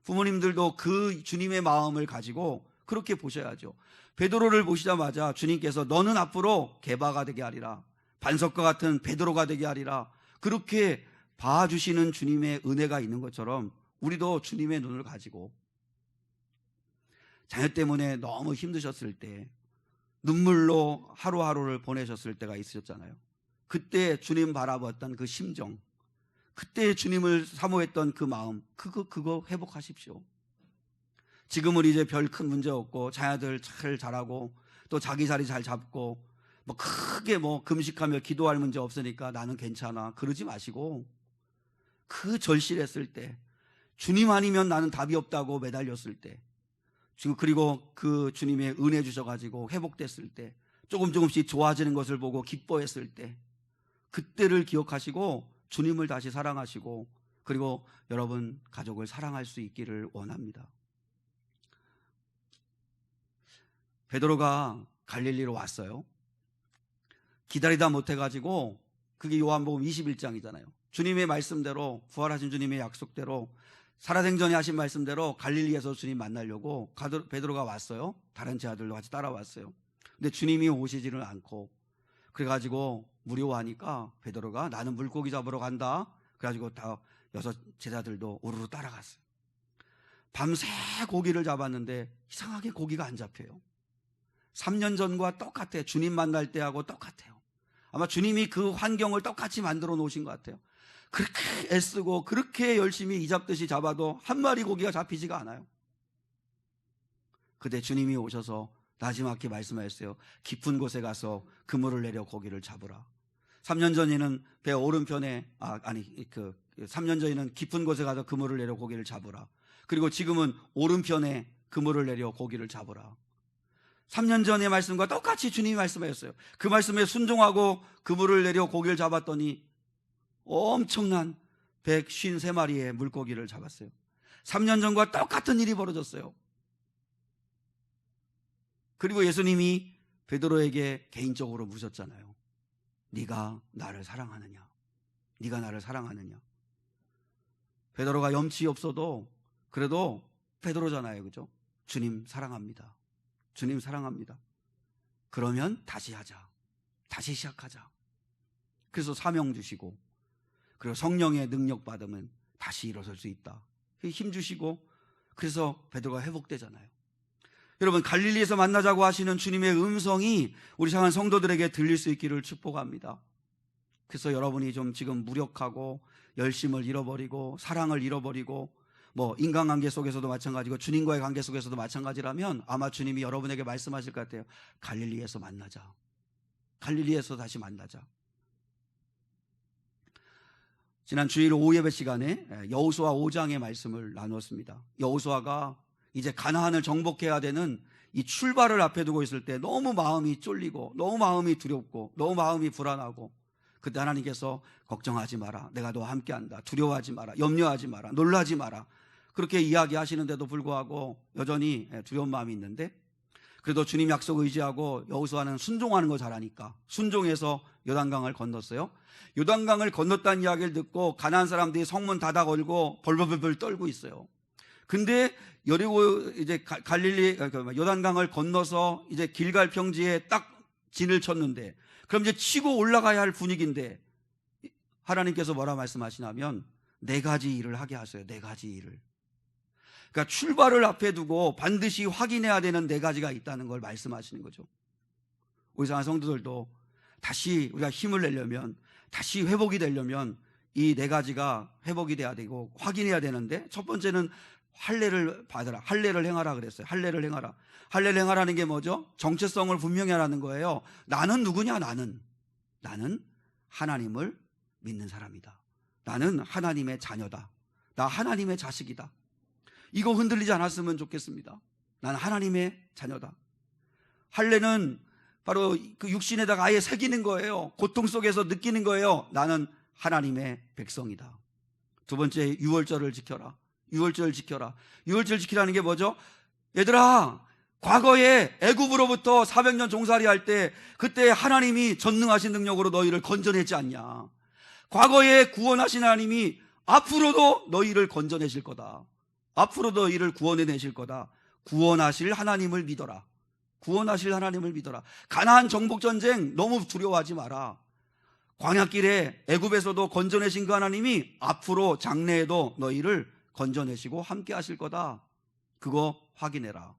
부모님들도 그 주님의 마음을 가지고 그렇게 보셔야죠. 베드로를 보시자마자 주님께서 너는 앞으로 게바가 되게 하리라, 반석과 같은 베드로가 되게 하리라, 그렇게 봐주시는 주님의 은혜가 있는 것처럼 우리도 주님의 눈을 가지고, 자녀 때문에 너무 힘드셨을 때, 눈물로 하루하루를 보내셨을 때가 있으셨잖아요. 그때 주님 바라봤던 그 심정, 그때 주님을 사모했던 그 마음, 그거 회복하십시오. 지금은 이제 별 큰 문제 없고 자녀들 잘 자라고 또 자기 자리 잘 잡고 크게 금식하며 기도할 문제 없으니까 나는 괜찮아, 그러지 마시고, 그 절실했을 때, 주님 아니면 나는 답이 없다고 매달렸을 때, 그리고 그 주님의 은혜 주셔가지고 회복됐을 때, 조금씩 좋아지는 것을 보고 기뻐했을 때, 그때를 기억하시고 주님을 다시 사랑하시고, 그리고 여러분 가족을 사랑할 수 있기를 원합니다. 베드로가 갈릴리로 왔어요. 기다리다 못해가지고, 그게 요한복음 21장이잖아요. 주님의 말씀대로, 부활하신 주님의 약속대로, 살아생전에 하신 말씀대로 갈릴리에서 주님 만나려고 베드로가 왔어요. 다른 제 아들도 같이 따라왔어요. 근데 주님이 오시지를 않고, 그래가지고 무료하니까 베드로가 나는 물고기 잡으러 간다, 그래가지고 다 6 제자들도 우르르 따라갔어요. 밤새 고기를 잡았는데 이상하게 고기가 안 잡혀요. 3년 전과 똑같아요. 주님 만날 때하고 똑같아요. 아마 주님이 그 환경을 똑같이 만들어 놓으신 것 같아요. 그렇게 애쓰고 그렇게 열심히 이잡듯이 잡아도 한 마리 고기가 잡히지가 않아요. 그때 주님이 오셔서 나지막히 말씀하셨어요. 깊은 곳에 가서 그물을 내려 고기를 잡으라. 3년 전에는 배 오른편에 3년 전에는 깊은 곳에 가서 그물을 내려 고기를 잡으라. 그리고 지금은 오른편에 그물을 내려 고기를 잡으라. 3년 전의 말씀과 똑같이 주님이 말씀하셨어요. 그 말씀에 순종하고 그물을 내려 고기를 잡았더니 엄청난 153마리의 물고기를 잡았어요. 3년 전과 똑같은 일이 벌어졌어요. 그리고 예수님이 베드로에게 개인적으로 묻었잖아요. 네가 나를 사랑하느냐? 네가 나를 사랑하느냐? 베드로가 염치 없어도 그래도 베드로잖아요, 그죠? 주님 사랑합니다. 주님 사랑합니다. 그러면 다시 하자, 다시 시작하자. 그래서 사명 주시고, 그리고 성령의 능력 받으면 다시 일어설 수 있다, 힘 주시고, 그래서 베드로가 회복되잖아요. 여러분, 갈릴리에서 만나자고 하시는 주님의 음성이 우리 향한 성도들에게 들릴 수 있기를 축복합니다. 그래서 여러분이 좀 지금 무력하고 열심을 잃어버리고 사랑을 잃어버리고 인간관계 속에서도 마찬가지고 주님과의 관계 속에서도 마찬가지라면 아마 주님이 여러분에게 말씀하실 것 같아요. 갈릴리에서 만나자. 갈릴리에서 다시 만나자. 지난 주일 오후 예배 시간에 여호수아 5장의 말씀을 나누었습니다. 여호수아가 이제 가나안을 정복해야 되는 이 출발을 앞에 두고 있을 때 너무 마음이 쫄리고 너무 마음이 두렵고 너무 마음이 불안하고, 그때 하나님께서 걱정하지 마라, 내가 너와 함께한다, 두려워하지 마라, 염려하지 마라, 놀라지 마라, 그렇게 이야기하시는데도 불구하고 여전히 두려운 마음이 있는데, 그래도 주님 약속 의지하고 여호수아는 순종하는 거 잘하니까 순종해서 요단강을 건넜어요. 요단강을 건넜다는 이야기를 듣고 가나안 사람들이 성문 닫아 걸고 벌벌벌 떨고 있어요. 근데 여리고 이제 갈릴리 요단강을 건너서 이제 길갈 평지에 딱 진을 쳤는데, 그럼 이제 치고 올라가야 할 분위기인데 하나님께서 뭐라 말씀하시냐면 4가지 일을 하게 하세요. 4가지 일을. 그러니까 출발을 앞에 두고 반드시 확인해야 되는 4가지가 있다는 걸 말씀하시는 거죠. 우리 사랑하는 성도들도 다시 우리가 힘을 내려면, 다시 회복이 되려면 이 네 가지가 회복이 돼야 되고 확인해야 되는데, 첫 번째는 할례를 받으라. 할례를 행하라 그랬어요. 할례를 행하라. 할례를 행하라는 게 뭐죠? 정체성을 분명히 하라는 거예요. 나는 누구냐? 나는 하나님을 믿는 사람이다. 나는 하나님의 자녀다. 나 하나님의 자식이다. 이거 흔들리지 않았으면 좋겠습니다. 나는 하나님의 자녀다. 할례는 바로 그 육신에다가 아예 새기는 거예요. 고통 속에서 느끼는 거예요. 나는 하나님의 백성이다. 두 번째, 유월절을 지켜라. 유월절 지켜라. 유월절 지키라는 게 뭐죠? 얘들아, 과거에 애굽으로부터 400년 종살이 할 때 그때 하나님이 전능하신 능력으로 너희를 건져내지 않냐. 과거에 구원하신 하나님이 앞으로도 너희를 건져내실 거다. 앞으로도 너희를 구원해내실 거다. 구원하실 하나님을 믿어라. 구원하실 하나님을 믿어라. 가나안 정복전쟁 너무 두려워하지 마라. 광야길에 애굽에서도 건져내신 그 하나님이 앞으로 장래에도 너희를 건져내시고 함께 하실 거다. 그거 확인해라.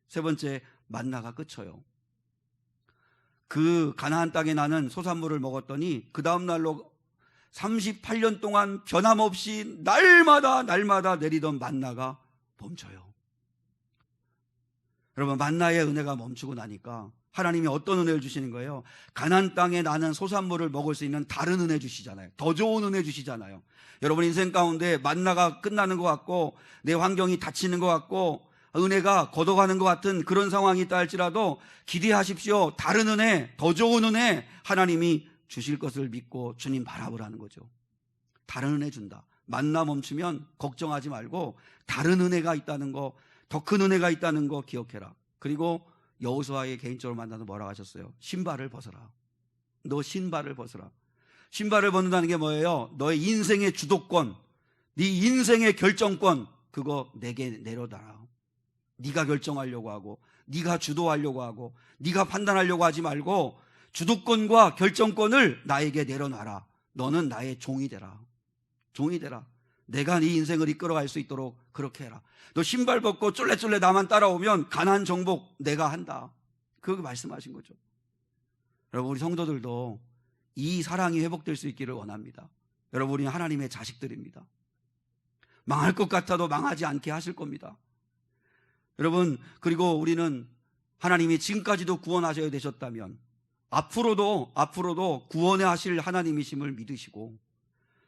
세 번째, 만나가 끝쳐요. 그 가나안 땅에 나는 소산물을 먹었더니 그 다음 날로 38년 동안 변함없이 날마다 내리던 만나가 멈춰요. 여러분, 만나의 은혜가 멈추고 나니까 하나님이 어떤 은혜를 주시는 거예요? 가나안 땅에 나는 소산물을 먹을 수 있는 다른 은혜 주시잖아요. 더 좋은 은혜 주시잖아요. 여러분 인생 가운데 만나가 끝나는 것 같고 내 환경이 닫히는 것 같고 은혜가 걷어가는 것 같은 그런 상황이 있다 할지라도 기대하십시오. 다른 은혜, 더 좋은 은혜 하나님이 주실 것을 믿고 주님 바라보라는 거죠. 다른 은혜 준다. 만나 멈추면 걱정하지 말고 다른 은혜가 있다는 거, 더 큰 은혜가 있다는 거 기억해라. 그리고 여호수아의 개인적으로 만나서 뭐라고 하셨어요? 신발을 벗어라. 너 신발을 벗어라. 신발을 벗는다는 게 뭐예요? 너의 인생의 주도권, 네 인생의 결정권, 그거 내게 내려놔라. 네가 결정하려고 하고 네가 주도하려고 하고 네가 판단하려고 하지 말고 주도권과 결정권을 나에게 내려놔라. 너는 나의 종이 되라. 종이 되라. 내가 네 인생을 이끌어갈 수 있도록 그렇게 해라. 너 신발 벗고 쫄래쫄래 나만 따라오면 가나안 정복 내가 한다. 그거 말씀하신 거죠. 여러분, 우리 성도들도 이 사랑이 회복될 수 있기를 원합니다. 여러분, 우리는 하나님의 자식들입니다. 망할 것 같아도 망하지 않게 하실 겁니다. 여러분, 그리고 우리는 하나님이 지금까지도 구원하셔야 되셨다면 앞으로도 구원해 하실 하나님이심을 믿으시고,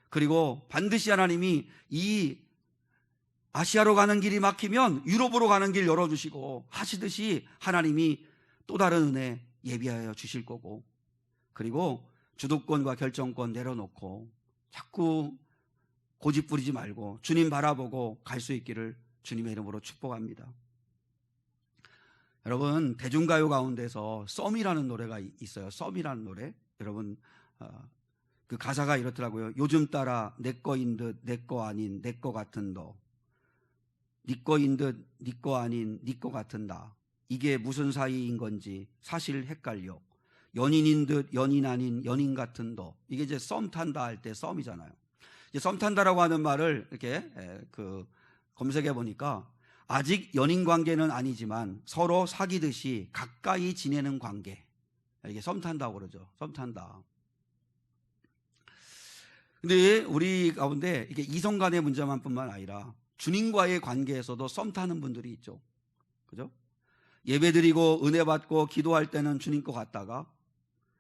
그리고 반드시 하나님이 이 아시아로 가는 길이 막히면 유럽으로 가는 길 열어주시고 하시듯이 하나님이 또 다른 은혜 예비하여 주실 거고, 그리고 주도권과 결정권 내려놓고 자꾸 고집 부리지 말고 주님 바라보고 갈 수 있기를 주님의 이름으로 축복합니다. 여러분, 대중가요 가운데서 썸이라는 노래가 있어요. 썸이라는 노래. 여러분, 그 가사가 이렇더라고요. 요즘 따라 내 거인 듯 내 거 아닌 내 거 같은 너, 네 거인 듯 네 거 아닌 네 거 같은 나, 이게 무슨 사이인 건지 사실 헷갈려. 연인인 듯 연인 아닌 연인 같은 너. 이게 이제 썸 탄다 할 때 썸이잖아요. 이제 썸 탄다라고 하는 말을 이렇게 검색해 보니까 아직 연인 관계는 아니지만 서로 사귀듯이 가까이 지내는 관계, 이게 썸 탄다고 그러죠. 썸 탄다. 근데 우리 가운데 이게 이성 간의 문제만 뿐만 아니라 주님과의 관계에서도 썸 타는 분들이 있죠. 그죠? 예배드리고 은혜 받고 기도할 때는 주님 거 같다가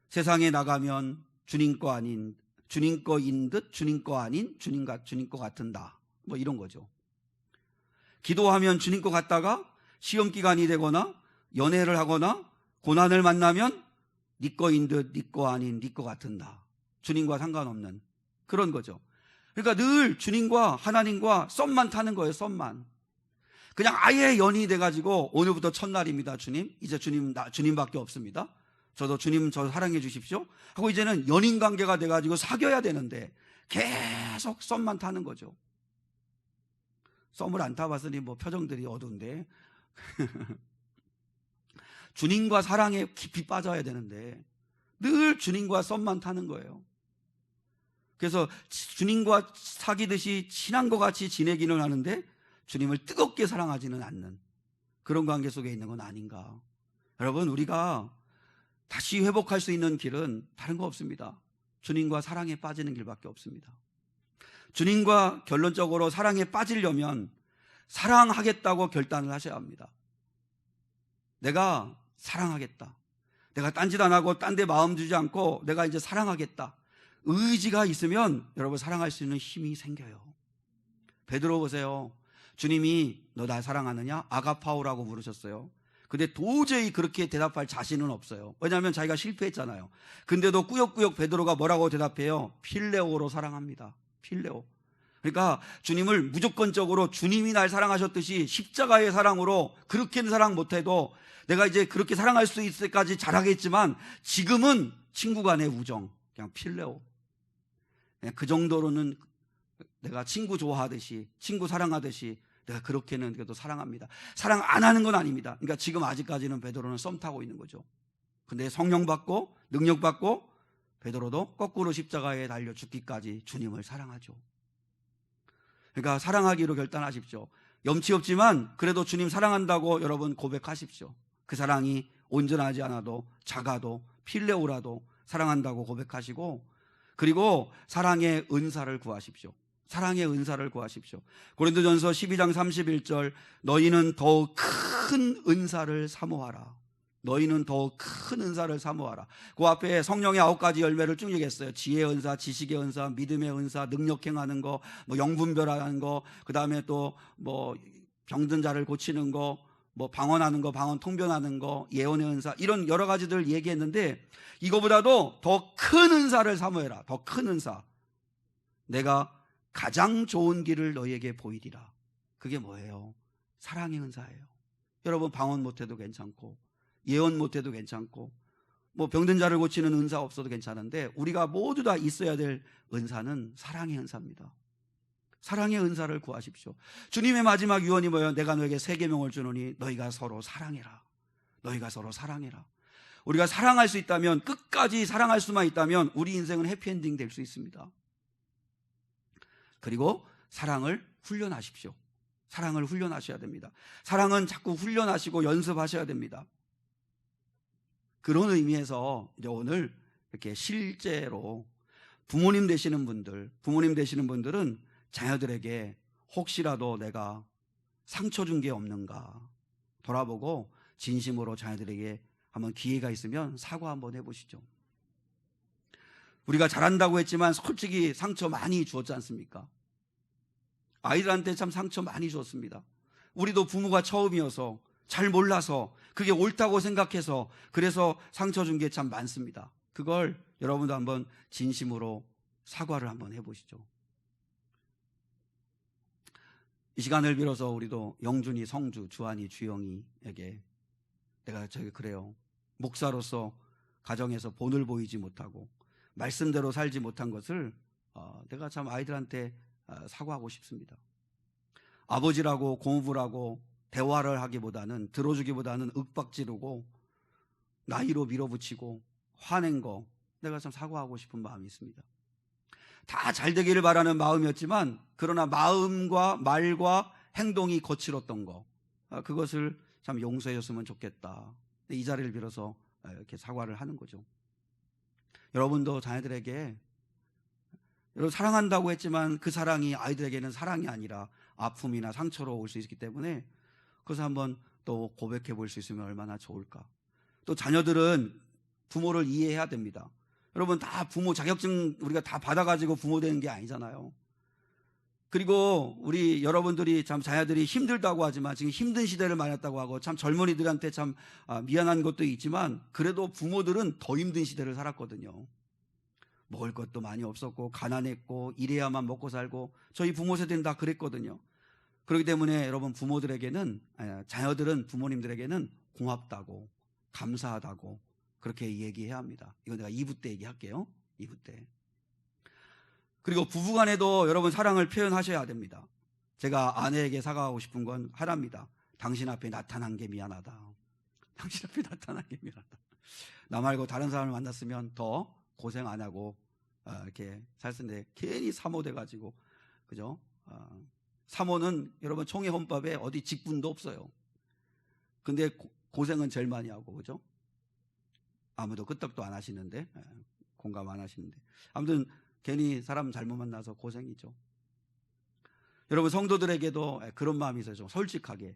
세상에 나가면 주님 거 아닌, 주님 거인 듯 주님 거 아닌 주님 거 같은 나, 뭐 이런 거죠. 기도하면 주님 거 같다가 시험 기간이 되거나 연애를 하거나 고난을 만나면 네 거인 듯 네 거 아닌 네 거 같은 나, 주님과 상관없는 그런 거죠. 그러니까 늘 주님과 하나님과 썸만 타는 거예요. 썸만. 그냥 아예 연인이 돼가지고 오늘부터 첫날입니다. 주님, 이제 주님밖에 없습니다. 저도 주님 저 사랑해 주십시오 하고 이제는 연인 관계가 돼가지고 사귀어야 되는데 계속 썸만 타는 거죠. 썸을 안 타봤으니 뭐 표정들이 어두운데 주님과 사랑에 깊이 빠져야 되는데 늘 주님과 썸만 타는 거예요. 그래서 주님과 사귀듯이 친한 것 같이 지내기는 하는데 주님을 뜨겁게 사랑하지는 않는 그런 관계 속에 있는 건 아닌가. 여러분, 우리가 다시 회복할 수 있는 길은 다른 거 없습니다. 주님과 사랑에 빠지는 길밖에 없습니다. 주님과 결론적으로 사랑에 빠지려면 사랑하겠다고 결단을 하셔야 합니다. 내가 사랑하겠다. 내가 딴짓 안 하고 딴 데 마음 주지 않고 내가 이제 사랑하겠다. 의지가 있으면 여러분 사랑할 수 있는 힘이 생겨요. 베드로 보세요. 주님이 너 나 사랑하느냐? 아가파오라고 부르셨어요. 근데 도저히 그렇게 대답할 자신은 없어요. 왜냐하면 자기가 실패했잖아요. 근데도 꾸역꾸역 베드로가 뭐라고 대답해요? 필레오로 사랑합니다. 필레오. 그러니까 주님을 무조건적으로 주님이 날 사랑하셨듯이 십자가의 사랑으로 그렇게는 사랑 못해도 내가 이제 그렇게 사랑할 수 있을 때까지 잘하겠지만 지금은 친구 간의 우정, 그냥 필레오. 그냥 그 정도로는 내가 친구 좋아하듯이, 친구 사랑하듯이 내가 그렇게는 그래도 사랑합니다. 사랑 안 하는 건 아닙니다. 그러니까 지금 아직까지는 베드로는 썸 타고 있는 거죠. 근데 성령 받고 능력 받고 베드로도 거꾸로 십자가에 달려 죽기까지 주님을 사랑하죠. 그러니까 사랑하기로 결단하십시오. 염치 없지만 그래도 주님 사랑한다고 여러분 고백하십시오. 그 사랑이 온전하지 않아도 작아도 필레오라도 사랑한다고 고백하시고, 그리고 사랑의 은사를 구하십시오. 사랑의 은사를 구하십시오. 고린도전서 12장 31절 너희는 더욱 큰 은사를 사모하라. 너희는 더욱 큰 은사를 사모하라. 그 앞에 성령의 9가지 열매를 쭉 얘기했어요. 지혜의 은사, 지식의 은사, 믿음의 은사, 능력 행하는 거, 뭐 영분별하는 거, 그 다음에 또 뭐 병든 자를 고치는 거, 뭐 방언하는 거, 방언 통변하는 거, 예언의 은사, 이런 여러 가지들 얘기했는데 이거보다도 더 큰 은사를 사모해라. 더 큰 은사. 내가 가장 좋은 길을 너희에게 보이리라. 그게 뭐예요? 사랑의 은사예요. 여러분 방언 못해도 괜찮고 예언 못해도 괜찮고 뭐 병든 자를 고치는 은사 없어도 괜찮은데 우리가 모두 다 있어야 될 은사는 사랑의 은사입니다. 사랑의 은사를 구하십시오. 주님의 마지막 유언이 뭐예요? 내가 너에게 새 계명을 주노니 너희가 서로 사랑해라. 너희가 서로 사랑해라. 우리가 사랑할 수 있다면, 끝까지 사랑할 수만 있다면 우리 인생은 해피엔딩 될 수 있습니다. 그리고 사랑을 훈련하십시오. 사랑을 훈련하셔야 됩니다. 사랑은 자꾸 훈련하시고 연습하셔야 됩니다. 그런 의미에서 이제 오늘 이렇게 실제로 부모님 되시는 분들은 자녀들에게 혹시라도 내가 상처 준 게 없는가 돌아보고 진심으로 자녀들에게 한번 기회가 있으면 사과 한번 해보시죠. 우리가 잘한다고 했지만 솔직히 상처 많이 주었지 않습니까? 아이들한테 참 상처 많이 줬습니다. 우리도 부모가 처음이어서 잘 몰라서 그게 옳다고 생각해서 그래서 상처 준 게 참 많습니다. 그걸 여러분도 한번 진심으로 사과를 한번 해보시죠. 이 시간을 빌어서 우리도 영준이, 성주, 주한이, 주영이에게 내가 그래요. 목사로서 가정에서 본을 보이지 못하고 말씀대로 살지 못한 것을 내가 참 아이들한테 사과하고 싶습니다. 아버지라고 공부라고 대화를 하기보다는, 들어주기보다는 윽박지르고 나이로 밀어붙이고 화낸 거 내가 참 사과하고 싶은 마음이 있습니다. 다 잘 되기를 바라는 마음이었지만 그러나 마음과 말과 행동이 거칠었던 거, 그것을 참 용서해 줬으면 좋겠다. 이 자리를 빌어서 이렇게 사과를 하는 거죠. 여러분도 자녀들에게, 여러분 사랑한다고 했지만 그 사랑이 아이들에게는 사랑이 아니라 아픔이나 상처로 올 수 있기 때문에 그것을 한번 또 고백해 볼 수 있으면 얼마나 좋을까. 또 자녀들은 부모를 이해해야 됩니다. 여러분 다 부모 자격증 우리가 다 받아가지고 부모 되는 게 아니잖아요. 그리고 우리 여러분들이 참 자녀들이 힘들다고 하지만 지금 힘든 시대를 맞았다고 하고 참 젊은이들한테 참 미안한 것도 있지만 그래도 부모들은 더 힘든 시대를 살았거든요. 먹을 것도 많이 없었고 가난했고 일해야만 먹고 살고 저희 부모 세대는 다 그랬거든요. 그렇기 때문에 여러분 자녀들은 부모님들에게는 고맙다고 감사하다고 그렇게 얘기해야 합니다. 이거 내가 2부 때 얘기할게요. 2부 때. 그리고 부부간에도 여러분 사랑을 표현하셔야 됩니다. 제가 아내에게 사과하고 싶은 건 하나입니다. 당신 앞에 나타난 게 미안하다. 당신 앞에 나타난 게 미안하다. 나 말고 다른 사람을 만났으면 더 고생 안 하고 이렇게 살 텐데 괜히 사모 돼가지고, 그죠? 사모는 여러분 총회 헌법에 어디 직분도 없어요. 근데 고생은 제일 많이 하고, 그죠? 아무도 끄떡도 안 하시는데, 공감 안 하시는데. 아무튼 괜히 사람 잘못 만나서 고생이죠. 여러분, 성도들에게도 그런 마음이 있어요. 좀 솔직하게.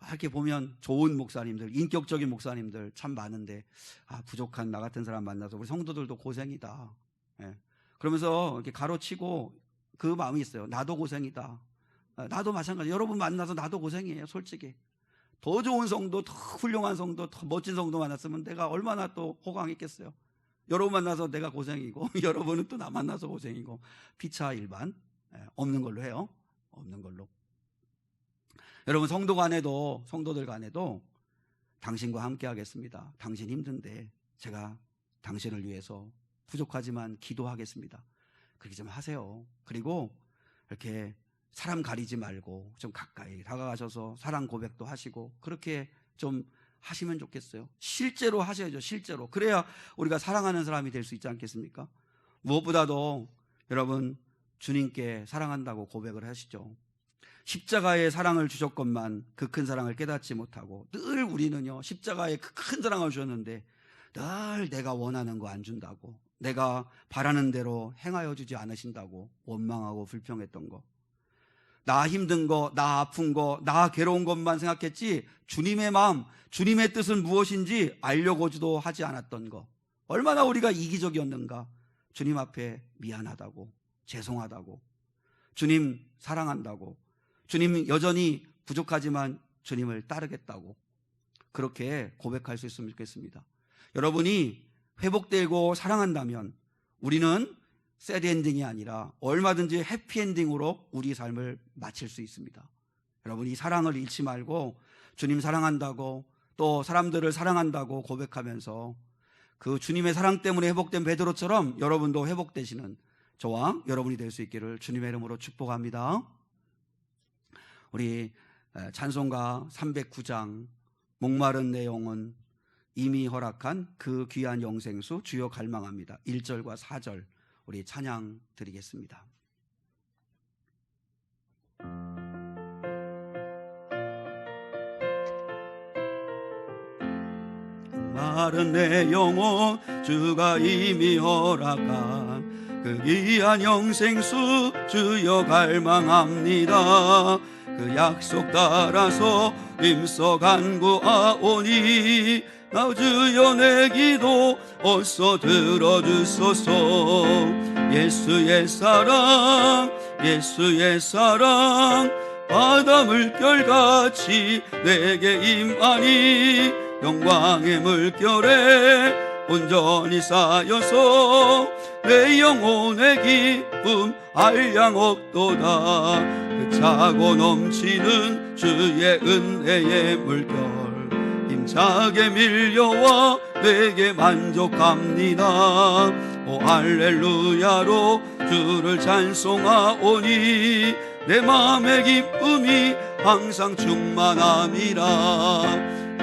이렇게 보면 좋은 목사님들, 인격적인 목사님들 참 많은데, 부족한 나 같은 사람 만나서 우리 성도들도 고생이다. 그러면서 이렇게 가로치고 그 마음이 있어요. 나도 고생이다. 나도 마찬가지. 여러분 만나서 나도 고생이에요. 솔직히. 더 좋은 성도, 더 훌륭한 성도, 더 멋진 성도 만났으면 내가 얼마나 또 호강했겠어요. 여러분 만나서 내가 고생이고 여러분은 또 나 만나서 고생이고, 피차 일반 없는 걸로 해요. 없는 걸로. 여러분, 성도들 간에도 당신과 함께 하겠습니다. 당신 힘든데 제가 당신을 위해서 부족하지만 기도하겠습니다. 그렇게 좀 하세요. 그리고 이렇게 사람 가리지 말고 좀 가까이 다가가셔서 사랑 고백도 하시고 그렇게 좀 하시면 좋겠어요. 실제로 하셔야죠. 실제로. 그래야 우리가 사랑하는 사람이 될 수 있지 않겠습니까? 무엇보다도 여러분, 주님께 사랑한다고 고백을 하시죠. 십자가의 사랑을 주셨건만 그 큰 사랑을 깨닫지 못하고, 늘 우리는요, 십자가의 그 큰 사랑을 주셨는데 늘 내가 원하는 거 안 준다고, 내가 바라는 대로 행하여 주지 않으신다고 원망하고 불평했던 거, 나 힘든 거, 나 아픈 거, 나 괴로운 것만 생각했지 주님의 마음, 주님의 뜻은 무엇인지 알려고지도 하지 않았던 거, 얼마나 우리가 이기적이었는가. 주님 앞에 미안하다고, 죄송하다고, 주님 사랑한다고, 주님 여전히 부족하지만 주님을 따르겠다고, 그렇게 고백할 수 있으면 좋겠습니다. 여러분이 회복되고 사랑한다면 우리는 새드 엔딩이 아니라 얼마든지 해피 엔딩으로 우리 삶을 마칠 수 있습니다. 여러분, 이 사랑을 잃지 말고 주님 사랑한다고, 또 사람들을 사랑한다고 고백하면서 그 주님의 사랑 때문에 회복된 베드로처럼 여러분도 회복되시는 저와 여러분이 될 수 있기를 주님의 이름으로 축복합니다. 우리 찬송가 309장 목마른 내 영혼 이미 허락한 그 귀한 영생수 주여 갈망합니다. 1절과 4절 우리 찬양 드리겠습니다. 목마른 내 영혼 주가 이미 허락한 그 귀한 영생수 주여 갈망합니다. 그 약속 따라서 힘써 간구하오니 나 주여 내 기도 어서 들어주소서. 예수의 사랑 예수의 사랑 바다 물결같이 내게 임하니 영광의 물결에 온전히 쌓여서 내 영혼의 기쁨 한량없도다. 그 차고 넘치는 주의 은혜의 물결 힘차게 밀려와 내게 만족합니다. 오 할렐루야로 주를 찬송하오니 내 마음의 기쁨이 항상 충만함이라.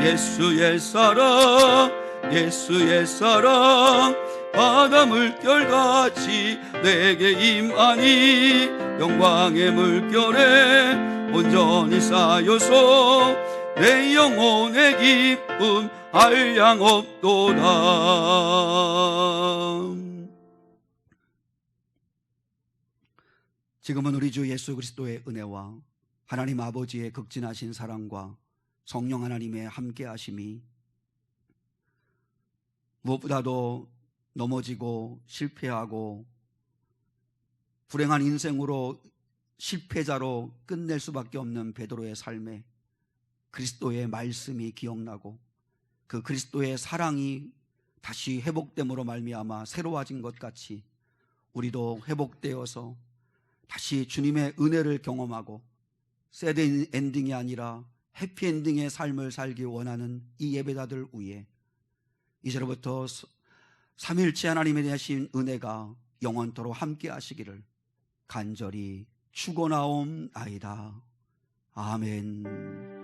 예수의 사랑 예수의 사랑 바다 물결같이 내게 임하니 영광의 물결에 온전히 쌓여서 내 영혼의 기쁨 한량없도다. 지금은 우리 주 예수 그리스도의 은혜와 하나님 아버지의 극진하신 사랑과 성령 하나님의 함께하심이 무엇보다도 넘어지고 실패하고 불행한 인생으로 실패자로 끝낼 수밖에 없는 베드로의 삶에 그리스도의 말씀이 기억나고 그 그리스도의 사랑이 다시 회복됨으로 말미암아 새로워진 것 같이 우리도 회복되어서 다시 주님의 은혜를 경험하고 새드 엔딩이 아니라 해피 엔딩의 삶을 살기 원하는 이 예배자들 위에 이제로부터 삼위일체 하나님에 대하신 은혜가 영원토록 함께 하시기를 간절히 축원하옵나이다. 아멘.